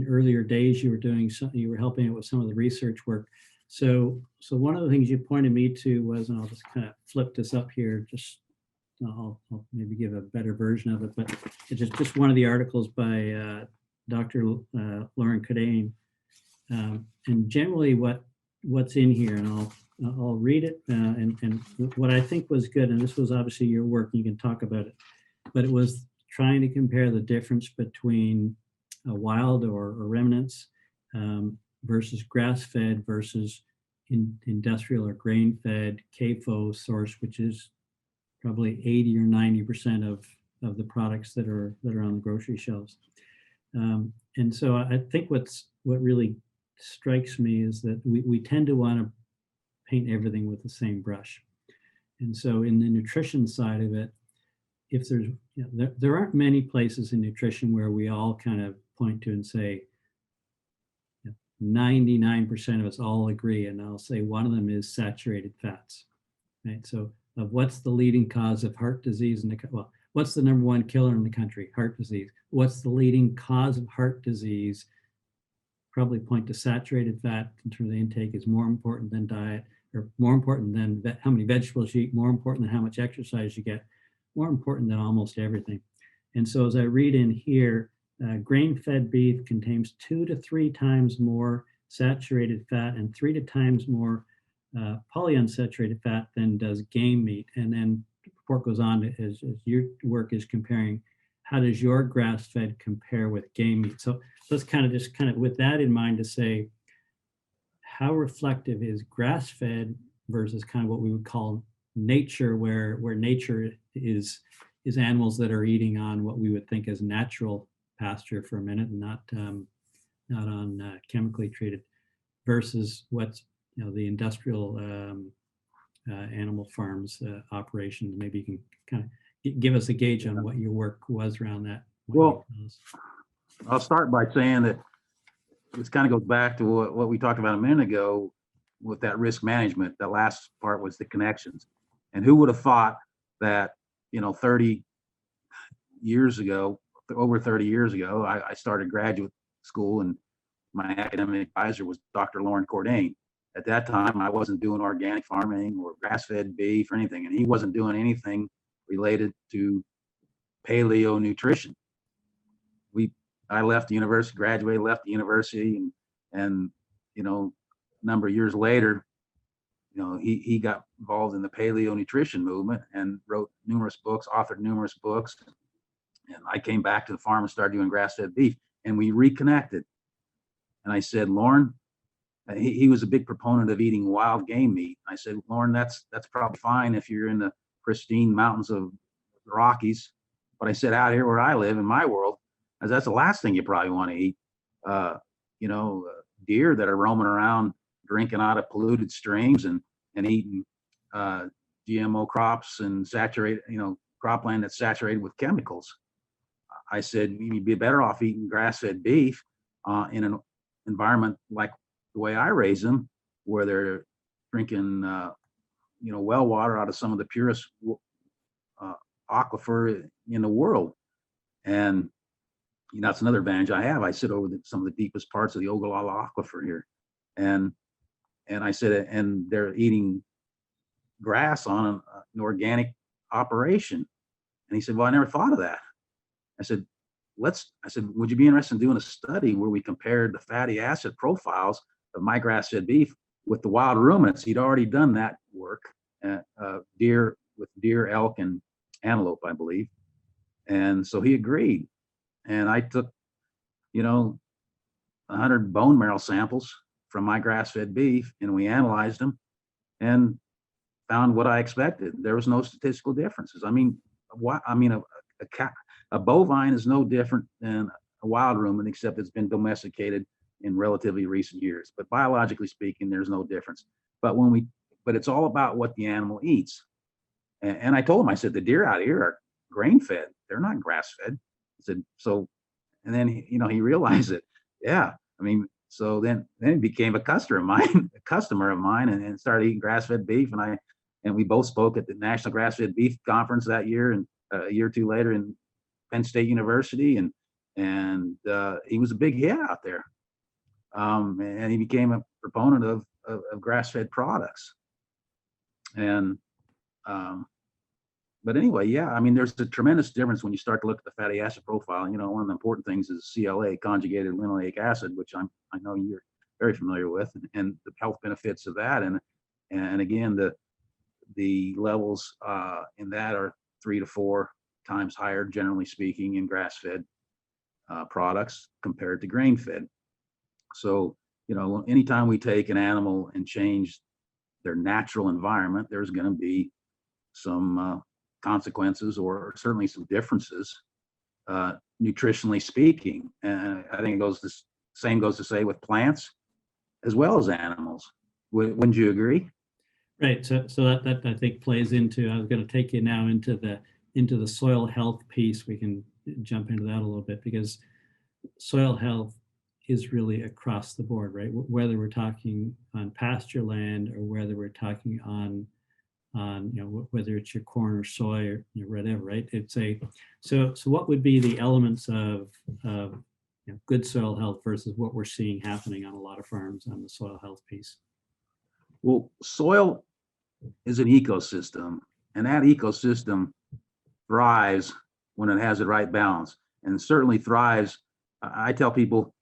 earlier days you were helping out with some of the research work. So one of the things you pointed me to was, and I'll just kind of flip this up here, just I'll maybe give a better version of it, but it's just one of the articles by Dr. Lauren Cadane. And generally what's in here, and I'll read it, and what I think was good, and this was obviously your work, you can talk about it, but it was trying to compare the difference between wild or remnants versus grass-fed versus industrial or grain-fed CAFO source, which is probably 80 or 90% of the products that are on the grocery shelves. And so I think what really strikes me is that we tend to want to paint everything with the same brush. And so in the nutrition side of it, if there's, there aren't many places in nutrition where we all kind of point to and say, 99% of us all agree, and I'll say one of them is saturated fats, right? So of what's the leading cause of heart disease what's the number one killer in the country? Heart disease. What's the leading cause of heart disease? Probably point to saturated fat in terms of the intake is more important than diet, or more important than how many vegetables you eat, more important than how much exercise you get, more important than almost everything. And so as I read in here, grain-fed beef contains 2 to 3 times more saturated fat and 3 to times more polyunsaturated fat than does game meat. And then the report goes on as your work is comparing, how does your grass-fed compare with game meat? So let's kind of with that in mind to say, how reflective is grass-fed versus kind of what we would call nature, where nature is animals that are eating on what we would think as natural pasture for a minute, and not on chemically treated, versus what's the industrial animal farms operations. Maybe you can kind of give us a gauge on what your work was around that. Well, I'll start by saying that this kind of goes back to what we talked about a minute ago with that risk management. That last part was the connections. And who would have thought that 30 years ago, over 30 years ago, I started graduate school, and my academic advisor was Dr. Lauren Cordain. At that time, I wasn't doing organic farming or grass-fed beef or anything, and he wasn't doing anything related to paleo nutrition. I left the university, graduated, left the university, and a number of years later, he got involved in the paleo nutrition movement and wrote numerous books, authored numerous books. And I came back to the farm and started doing grass-fed beef, and we reconnected. And I said, Lauren, he was a big proponent of eating wild game meat. I said, Lauren, that's probably fine if you're in the pristine mountains of the Rockies. But I said, out here where I live in my world, that's the last thing you probably want to eat. Deer that are roaming around drinking out of polluted streams and eating GMO crops and saturated, cropland that's saturated with chemicals. I said, you'd be better off eating grass-fed beef in an environment like the way I raise them, where they're drinking, well water out of some of the purest aquifer in the world. And that's another advantage I have. I sit over some of the deepest parts of the Ogallala aquifer here, and I said, and they're eating grass on an organic operation. And he said, well, I never thought of that. I said, would you be interested in doing a study where we compared the fatty acid profiles of my grass-fed beef with the wild ruminants? He'd already done that work, deer, elk, and antelope, I believe. And so he agreed. And I took, 100 bone marrow samples from my grass-fed beef, and we analyzed them and found what I expected. There was no statistical differences. A bovine is no different than a wild ruminant, except it's been domesticated in relatively recent years. But biologically speaking, there's no difference. But it's all about what the animal eats. And I told him, I said, the deer out here are grain-fed. They're not grass-fed. I said, so, and then he realized it. Yeah, so then he became a customer of mine, and started eating grass-fed beef. And we both spoke at the National Grass-Fed Beef Conference that year, and a year or two later in Penn State University, and he was a big hit out there, and he became a proponent of grass-fed products. And but anyway, yeah, there's a tremendous difference when you start to look at the fatty acid profile. One of the important things is CLA, conjugated linoleic acid, which I know you're very familiar with, and the health benefits of that. And again, the levels in that are 3 to 4 times higher, generally speaking, in grass-fed products compared to grain-fed. So, anytime we take an animal and change their natural environment, there's going to be some consequences, or certainly some differences, nutritionally speaking. And I think same goes to say with plants as well as animals. Wouldn't you agree? Right. So that I think plays into, I was going to take you now into the soil health piece. We can jump into that a little bit, because soil health is really across the board, right? Whether we're talking on pasture land, or whether we're talking on whether it's your corn or soy or whatever, right? So what would be the elements of good soil health versus what we're seeing happening on a lot of farms on the soil health piece? Well, soil is an ecosystem, and that ecosystem thrives when it has the right balance, and certainly thrives. I tell people,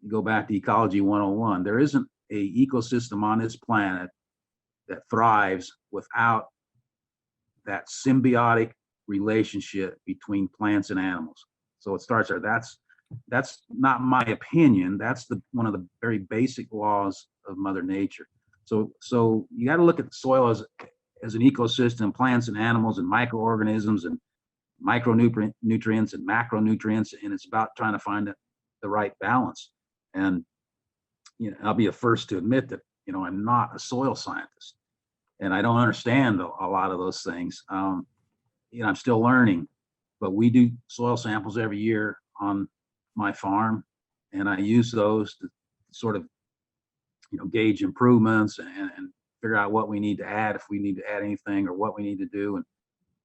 go back to Ecology 101, there isn't an ecosystem on this planet that thrives without that symbiotic relationship between plants and animals. So it starts there. That's not my opinion. That's one of the very basic laws of Mother Nature. So you got to look at the soil as an ecosystem, plants and animals and microorganisms and micronutrients and macronutrients, and it's about trying to find the right balance. And I'll be the first to admit that I'm not a soil scientist, and I don't understand a lot of those things. I'm still learning, but we do soil samples every year on my farm, and I use those to sort of gauge improvements and figure out what we need to add, if we need to add anything, or what we need to do.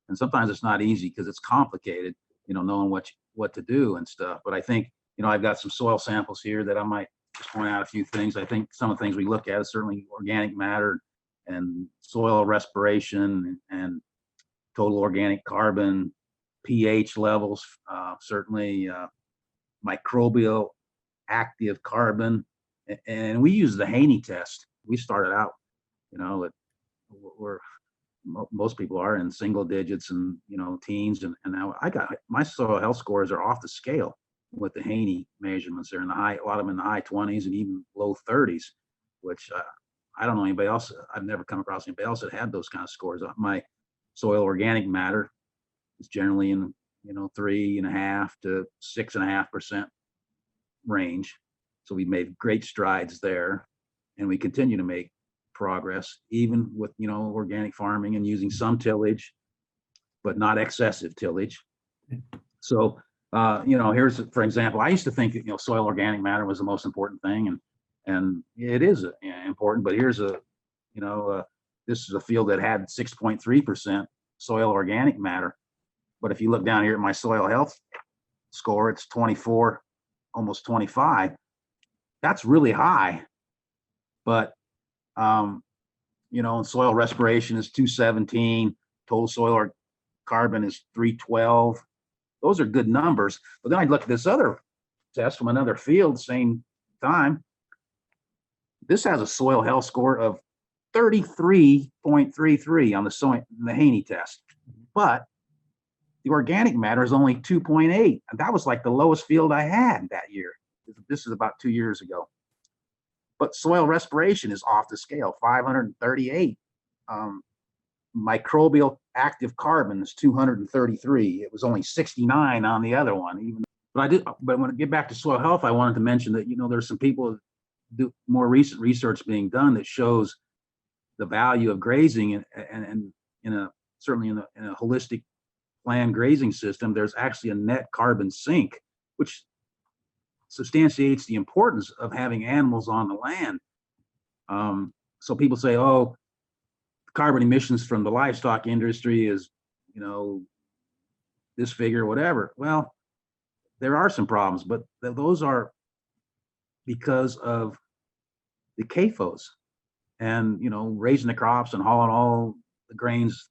And sometimes it's not easy because it's complicated, knowing what to do and stuff. But I think, I've got some soil samples here that I might just point out a few things. I think some of the things we look at is certainly organic matter and soil respiration and total organic carbon, pH levels, certainly microbial active carbon. And we use the Haney test. We started out, we're most people are in single digits and teens, and now I got my soil health scores are off the scale with the Haney measurements. They're in the high, a lot of them in the high 20s and even low 30s, which I don't know anybody else. I've never come across anybody else that had those kind of scores. My soil organic matter is generally in 3.5 to 6.5% range. So we made great strides there, and we continue to make progress, even with organic farming and using some tillage, but not excessive tillage. So here's, for example, I used to think that soil organic matter was the most important thing, and it is important. But here's this is a field that had 6.3% soil organic matter, but if you look down here at my soil health score, it's 24, almost 25. That's really high, but and soil respiration is 217, total soil carbon is 312. Those are good numbers. But then I'd look at this other test from another field, same time. This has a soil health score of 33.33 on the Haney test, but the organic matter is only 2.8. And that was like the lowest field I had that year. This is about 2 years ago. But soil respiration is off the scale, 538. Microbial active carbon is 233. It was only 69 on the other one. But when I get back to soil health, I wanted to mention that there's some people do more recent research being done that shows the value of grazing, and certainly in a holistic planned grazing system, there's actually a net carbon sink, which substantiates the importance of having animals on the land. So people say, oh, carbon emissions from the livestock industry is, this figure, whatever. Well, there are some problems, but those are because of the CAFOs and, raising the crops and hauling all the grains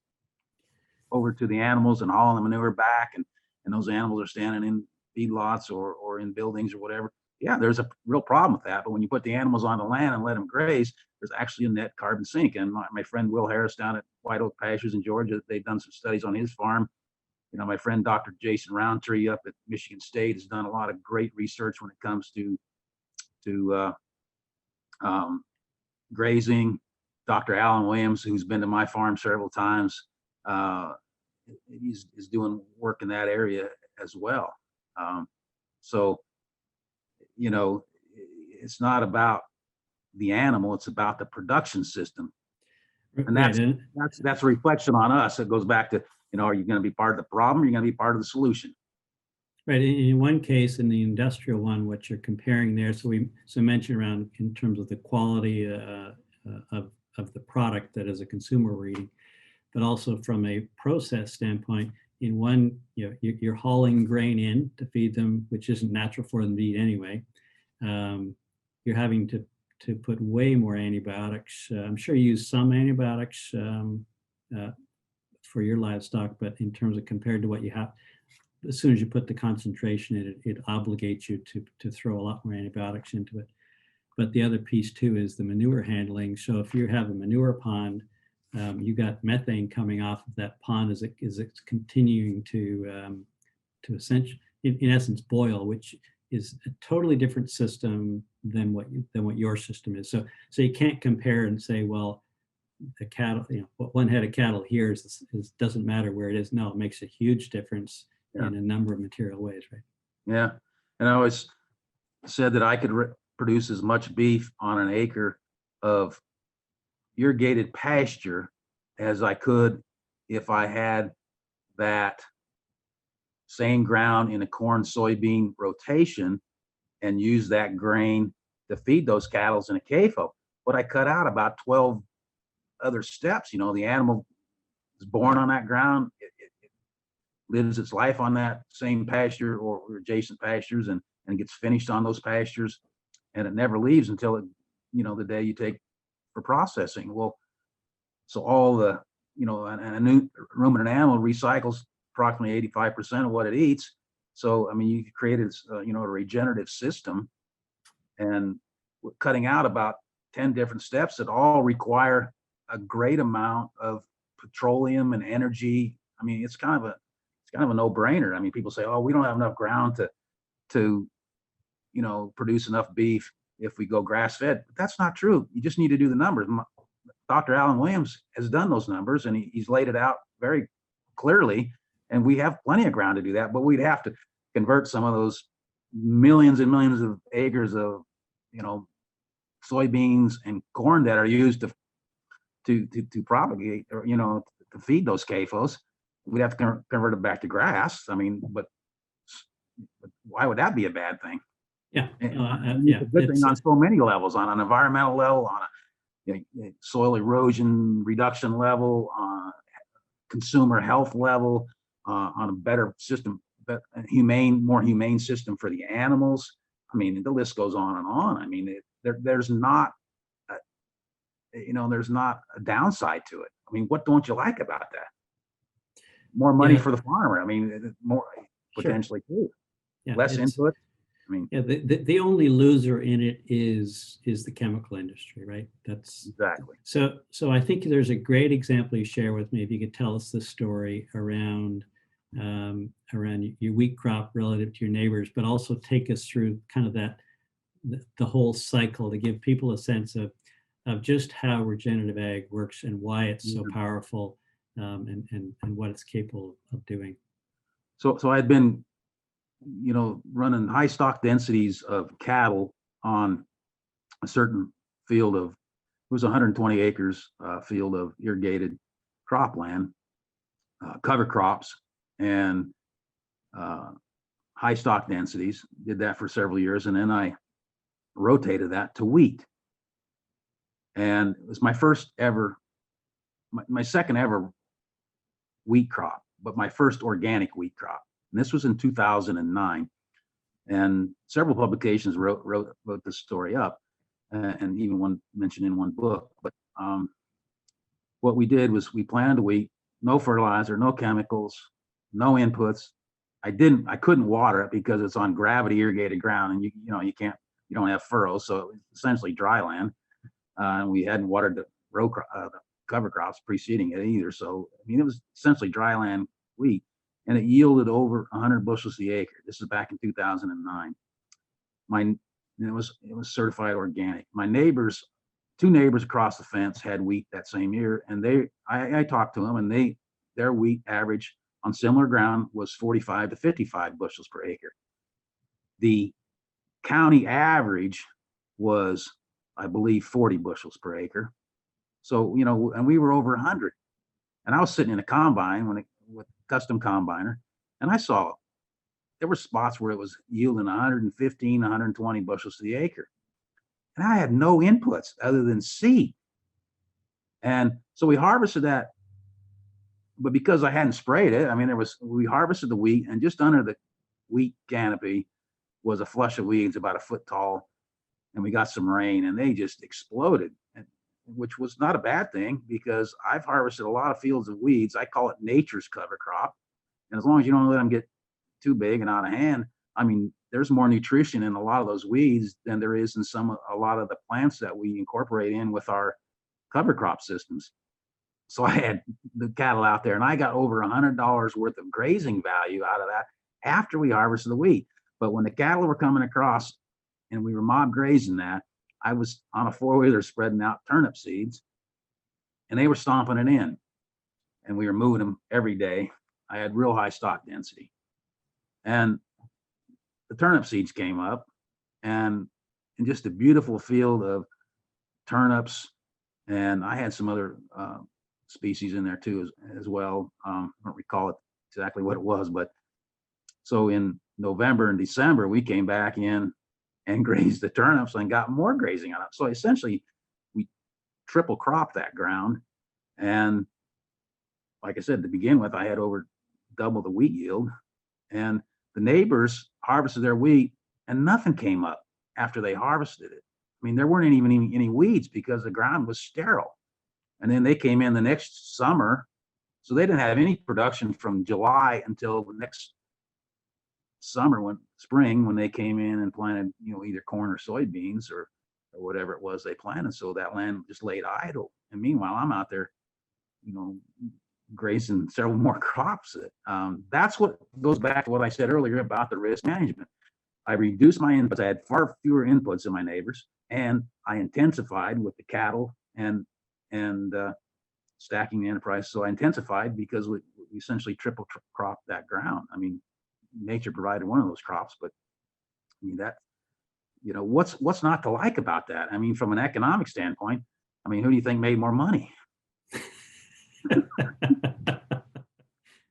over to the animals and hauling the manure back. And those animals are standing in feedlots or in buildings or whatever. Yeah, there's a real problem with that. But when you put the animals on the land and let them graze, there's actually a net carbon sink. And my friend Will Harris down at White Oak Pastures in Georgia, they've done some studies on his farm. My friend Dr. Jason Roundtree up at Michigan State has done a lot of great research when it comes to grazing. Dr. Alan Williams, who's been to my farm several times, he's doing work in that area as well. So, it's not about the animal, it's about the production system. And that's a reflection on us. It goes back to, are you going to be part of the problem? Or are you going to be part of the solution? Right. In one case, in the industrial one, what you're comparing there, so mentioned around in terms of the quality of the product that as a consumer we're eating, but also from a process standpoint. In one, you're hauling grain in to feed them, which isn't natural for them to eat anyway. You're having to put way more antibiotics. I'm sure you use some antibiotics for your livestock, but in terms of compared to what you have, as soon as you put the concentration in it obligates you to throw a lot more antibiotics into it. But the other piece too is the manure handling. So if you have a manure pond, you got methane coming off of that pond as it's continuing to essentially, in essence, boil, which is a totally different system than what your system is. So you can't compare and say, well, the cattle, one head of cattle here doesn't matter where it is. No, it makes a huge difference in a number of material ways, right? Yeah, and I always said that I could produce as much beef on an acre of irrigated pasture as I could if I had that same ground in a corn soybean rotation and use that grain to feed those cattle in a CAFO. But I cut out about 12 other steps. The animal is born on that ground, lives its life on that same pasture or adjacent pastures and gets finished on those pastures, and it never leaves until it, the day you take for processing. Well, so all the, and a new ruminant animal recycles approximately 85% of what it eats. So, I mean, you created, a regenerative system, and we're cutting out about 10 different steps that all require a great amount of petroleum and energy. I mean, it's kind of a no-brainer. I mean, people say, "Oh, we don't have enough ground to produce enough beef if we go grass-fed." But that's not true. You just need to do the numbers. Dr. Alan Williams has done those numbers, and he's laid it out very clearly. And we have plenty of ground to do that, but we'd have to convert some of those millions and millions of acres of, soybeans and corn that are used to propagate, or to feed those CAFOs. We'd have to convert it back to grass. I mean, but why would that be a bad thing? Yeah, It's a good thing on so many levels, on an environmental level, on a soil erosion reduction level, on a consumer health level, on a better system, but more humane system for the animals. I mean, the list goes on and on. I mean, there's not a downside to it. I mean, what don't you like about that? More money for the farmer. I mean, more potentially too. Yeah, less input. I mean, yeah, the only loser in it is the chemical industry, right? That's exactly. So I think there's a great example you share with me. If you could tell us the story around your wheat crop relative to your neighbors, but also take us through kind of the whole cycle to give people a sense of just how regenerative ag works and why it's so powerful, and what it's capable of doing. So I had been, running high stock densities of cattle on a certain field it was 120 acres field of irrigated cropland, cover crops, and high stock densities. Did that for several years, and then I rotated that to wheat. And it was my first ever, my second ever wheat crop, but my first organic wheat crop. And this was in 2009. And several publications wrote this story up, and even one mentioned in one book. But what we did was we planted the wheat, no fertilizer, no chemicals, no inputs. I couldn't water it because it's on gravity irrigated ground, and you don't have furrows, so it's essentially dry land. And we hadn't watered the cover crops preceding it either. So I mean, it was essentially dry land wheat, and it yielded over 100 bushels the acre. This is back in 2009. It was certified organic. My two neighbors across the fence had wheat that same year, and I talked to them, and their wheat average on similar ground was 45 to 55 bushels per acre. The county average was, I believe, 40 bushels per acre. So, and we were over 100. And I was sitting in a combine with custom combiner, and I saw there were spots where it was yielding 115, 120 bushels to the acre. And I had no inputs other than seed. And so we harvested that. But because I hadn't sprayed it, I mean, we harvested the wheat, and just under the wheat canopy was a flush of weeds about a foot tall. And we got some rain, and they just exploded, which was not a bad thing, because I've harvested a lot of fields of weeds. I call it nature's cover crop. And as long as you don't let them get too big and out of hand, I mean, there's more nutrition in a lot of those weeds than there is in a lot of the plants that we incorporate in with our cover crop systems. So I had the cattle out there, and I got over $100 worth of grazing value out of that after we harvested the wheat. But when the cattle were coming across and we were mob grazing that, I was on a four-wheeler spreading out turnip seeds, and they were stomping it in, and we were moving them every day. I had real high stock density, and the turnip seeds came up, and in just a beautiful field of turnips, and I had some other species in there too as well. I don't recall exactly what it was, but so in November and December, we came back in and grazed the turnips and got more grazing on it. So essentially, we triple cropped that ground. And like I said, to begin with, I had over double the wheat yield. And the neighbors harvested their wheat and nothing came up after they harvested it. I mean, there weren't even any weeds because the ground was sterile. And then they came in the next summer, so they didn't have any production from July until the next spring, when they came in and planted, either corn or soybeans or whatever it was they planted. So that land just laid idle. And meanwhile, I'm out there, grazing several more crops. That's what goes back to what I said earlier about the risk management. I reduced my inputs. I had far fewer inputs than my neighbors, and I intensified with the cattle and stacking the enterprise. So I intensified because we essentially triple cropped that ground. I mean, nature provided one of those crops, but I mean that, what's not to like about that? I mean, from an economic standpoint, I mean, who do you think made more money?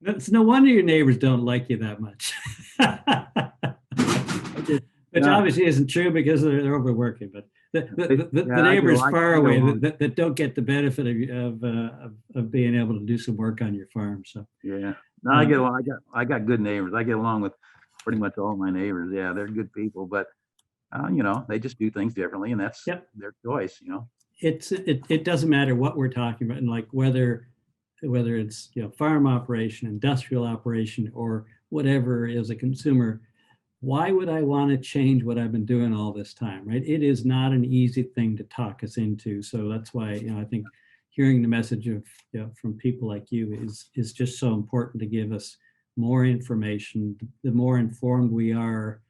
It's no wonder your neighbors don't like you that much. Which obviously isn't true because they're overworking, but the neighbors far away that don't get the benefit of being able to do some work on your farm. So yeah, no, I got good neighbors. I get along with pretty much all my neighbors. Yeah, they're good people, but they just do things differently, and that's their choice. It doesn't matter what we're talking about, and like whether it's farm operation, industrial operation, or whatever as a consumer. Why would I want to change what I've been doing all this time, right? It is not an easy thing to talk us into. So that's why, I think hearing the message of, from people like you is just so important to give us more information. The more informed we are,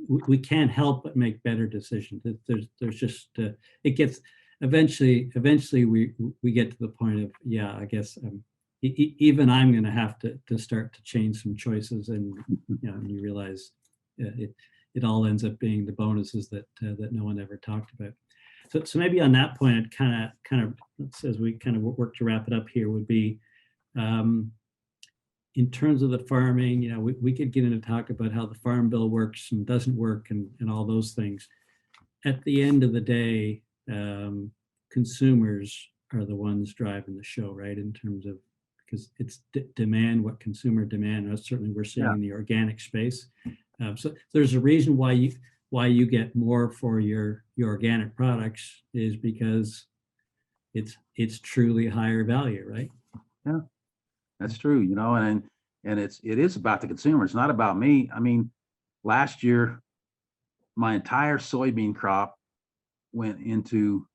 we can't help but make better decisions. There's just, it gets, eventually we get to the point of, I guess, even I'm going to have to start to change some choices, and you realize it all ends up being the bonuses that no one ever talked about. So maybe on that point, it kind of as we kind of work to wrap it up here, would be in terms of the farming. We could get into talk about how the farm bill works and doesn't work and all those things. At the end of the day, consumers are the ones driving the show, right? In terms of, because it's demand, what consumer demand. Certainly we're seeing in the organic space. So there's a reason why you get more for your organic products, is because it's truly higher value, right? Yeah, that's true. And it is about the consumer. It's not about me. I mean, last year, my entire soybean crop went into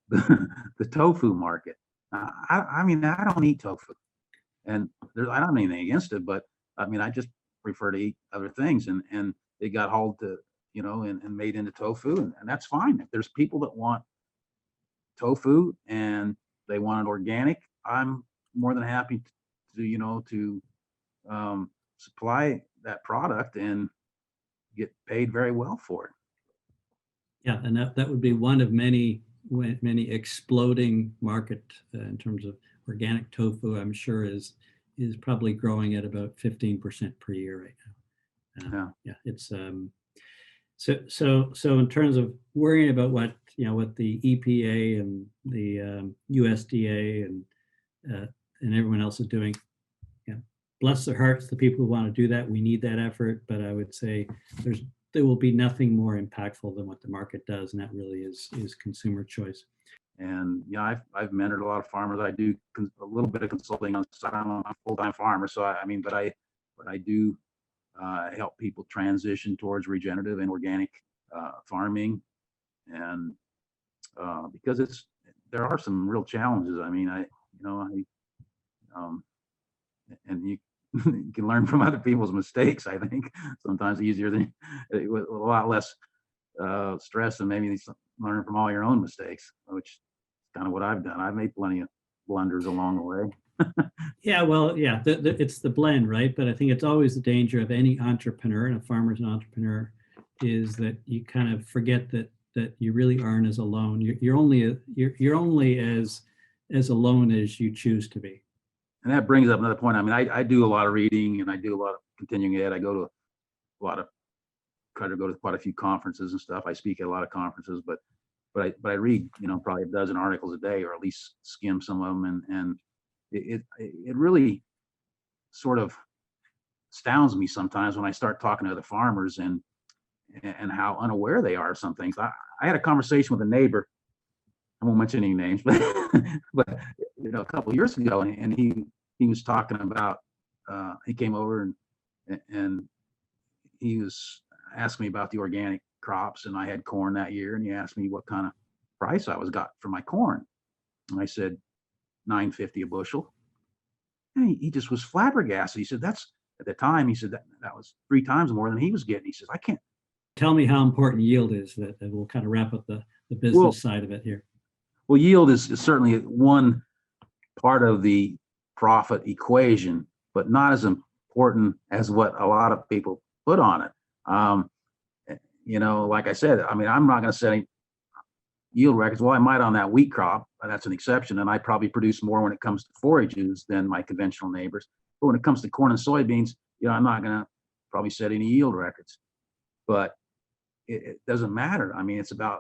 the tofu market. I mean, I don't eat tofu, and I don't have anything against it, but I mean, I just prefer to eat other things, and it got hauled to, and made into tofu, and that's fine. If there's people that want tofu and they want it organic, I'm more than happy to supply that product and get paid very well for it. Yeah, and that would be one of many exploding market in terms of organic tofu. I'm sure is probably growing at about 15% per year right now. It's so in terms of worrying about what the EPA and the USDA and everyone else is doing, bless their hearts, the people who want to do that. We need that effort, but I would say there will be nothing more impactful than what the market does, and that really is consumer choice. And I've mentored a lot of farmers. I do a little bit of consulting on the side. I'm a full-time farmer, so but I do help people transition towards regenerative and organic farming, and because there are some real challenges. I mean, and you can learn from other people's mistakes. I think sometimes easier than with a lot less stress than maybe learn from all your own mistakes, which is kind of what I've done. I've made plenty of blunders along the way. It's the blend, right? But I think it's always the danger of any entrepreneur, and a farmer's an entrepreneur, is that you kind of forget that you really aren't as alone. You're only as alone as you choose to be. And that brings up another point. I mean, I do a lot of reading, and I do a lot of continuing ed. I try to go to quite a few conferences and stuff. I speak at a lot of conferences, but I read, probably a dozen articles a day, or at least skim some of them. And it really sort of astounds me sometimes when I start talking to other farmers and how unaware they are of some things. I had a conversation with a neighbor. I won't mention any names, but but a couple of years ago, and he was talking about he came over and he was asking me about the organic crops, and I had corn that year, and he asked me what kind of price I was got for my corn, and I said $9.50 a bushel. And he just was flabbergasted. He said that's at the time. He said that was 3 times more than he was getting. He says I can't. Tell me how important yield is. That we'll kind of wrap up the business side of it here. Well, yield is certainly one part of the profit equation, but not as important as what a lot of people put on it. Like I said, I mean, I'm not going to set any yield records. Well, I might on that wheat crop, but that's an exception, and I probably produce more when it comes to forages than my conventional neighbors. But when it comes to corn and soybeans, I'm not going to probably set any yield records. But it doesn't matter. I mean, it's about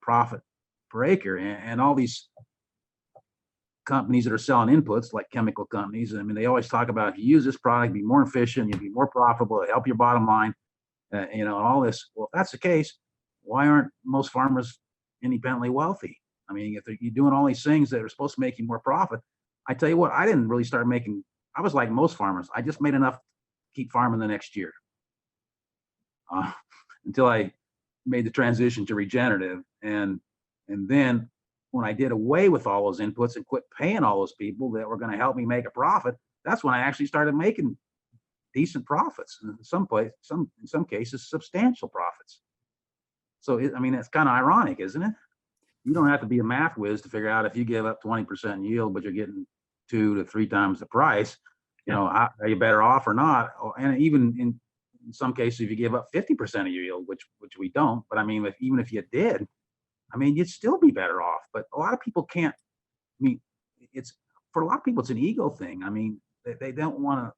profit per acre, and all these companies that are selling inputs, like chemical companies, I mean, they always talk about if you use this product, be more efficient, you'll be more profitable, help your bottom line, and all this. Well, if that's the case, why aren't most farmers independently wealthy? I mean, if you're doing all these things that are supposed to make you more profit, I tell you what, I didn't really start making. I was like most farmers. I just made enough to keep farming the next year, until I made the transition to regenerative, and then when I did away with all those inputs and quit paying all those people that were going to help me make a profit, that's when I actually started making decent profits, and in some cases, substantial profits. So, I mean, it's kind of ironic, isn't it? You don't have to be a math whiz to figure out if you give up 20% yield, but you're getting 2 to 3 times the price, are you better off or not? And even in some cases, if you give up 50% of your yield, which we don't, but I mean, even if you did, I mean, you'd still be better off. But a lot of people can't. I mean, for a lot of people, it's an ego thing. I mean, they don't want to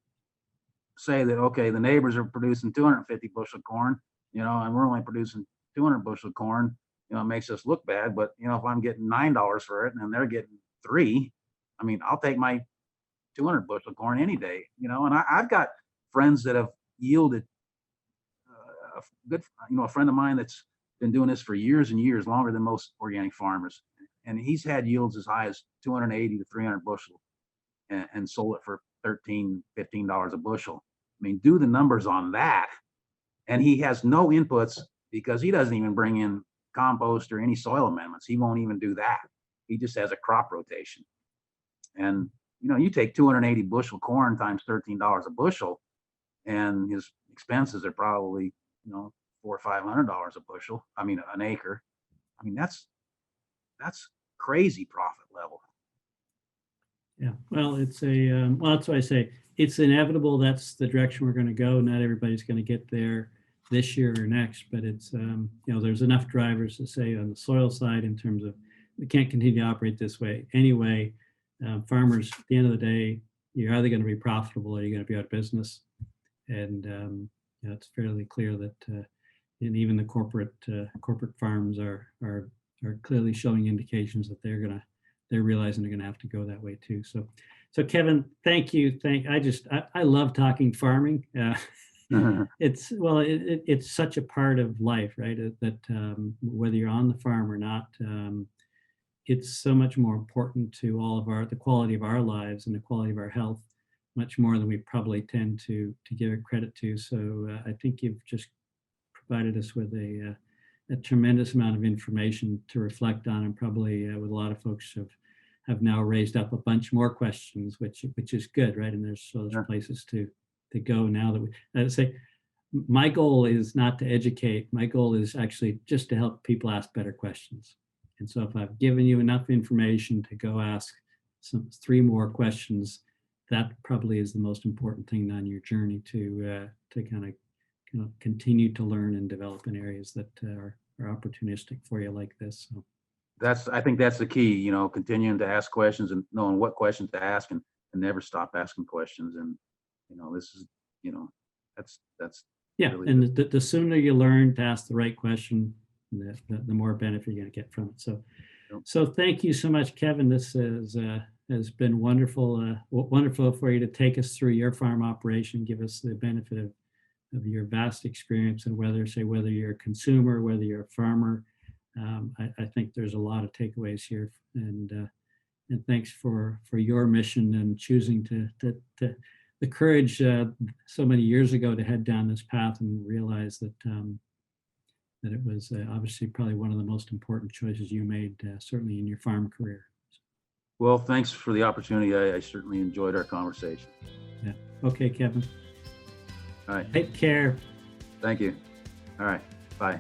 say that, okay, the neighbors are producing 250 bushel corn, and we're only producing 200 bushel corn. It makes us look bad. But if I'm getting $9 for it and they're getting 3, I mean, I'll take my 200 bushel corn any day. And I've got friends that have yielded a good, a friend of mine that's been doing this for years and years, longer than most organic farmers, and he's had yields as high as 280 to 300 bushel, and sold it for $13-15 a bushel. I mean, do the numbers on that, and he has no inputs because he doesn't even bring in compost or any soil amendments. He won't even do that. He just has a crop rotation, and you take 280 bushel corn times $13 a bushel, and his expenses are probably $400 or $500 a bushel. I mean, an acre. I mean, that's crazy profit level. Yeah. Well, it's that's why I say it's inevitable. That's the direction we're going to go. Not everybody's going to get there this year or next, but it's, there's enough drivers to say on the soil side in terms of we can't continue to operate this way anyway. Farmers, at the end of the day, you're either going to be profitable or you're going to be out of business. And it's fairly clear that and even the corporate farms are clearly showing indications that they're realizing they're going to have to go that way too. So Kevin, thank you. I love talking farming. It's such a part of life, right? That whether you're on the farm or not, it's so much more important to all of the quality of our lives and the quality of our health, much more than we probably tend to give it credit to. So I think you've just provided us with a tremendous amount of information to reflect on, and probably with a lot of folks have now raised up a bunch more questions, which is good, right? And there's places to go now that I say my goal is not to educate. My goal is actually just to help people ask better questions. And so if I've given you enough information to go ask 3 more questions, that probably is the most important thing on your journey to kind of continue to learn and develop in areas that are opportunistic for you like this. So I think that's the key, continuing to ask questions and knowing what questions to ask, and never stop asking questions. And, this is, that's. Yeah. Really and the sooner you learn to ask the right question, the more benefit you're going to get from it. So thank you so much, Kevin. This is has been wonderful, wonderful for you to take us through your farm operation, give us the benefit of your vast experience, and whether you're a consumer, whether you're a farmer. I think there's a lot of takeaways here, and thanks for your mission and choosing to the courage so many years ago to head down this path and realize that it was obviously probably one of the most important choices you made, certainly in your farm career. Well, thanks for the opportunity. I certainly enjoyed our conversation. Yeah. Okay, Kevin. All right. Take care. Thank you. All right. Bye.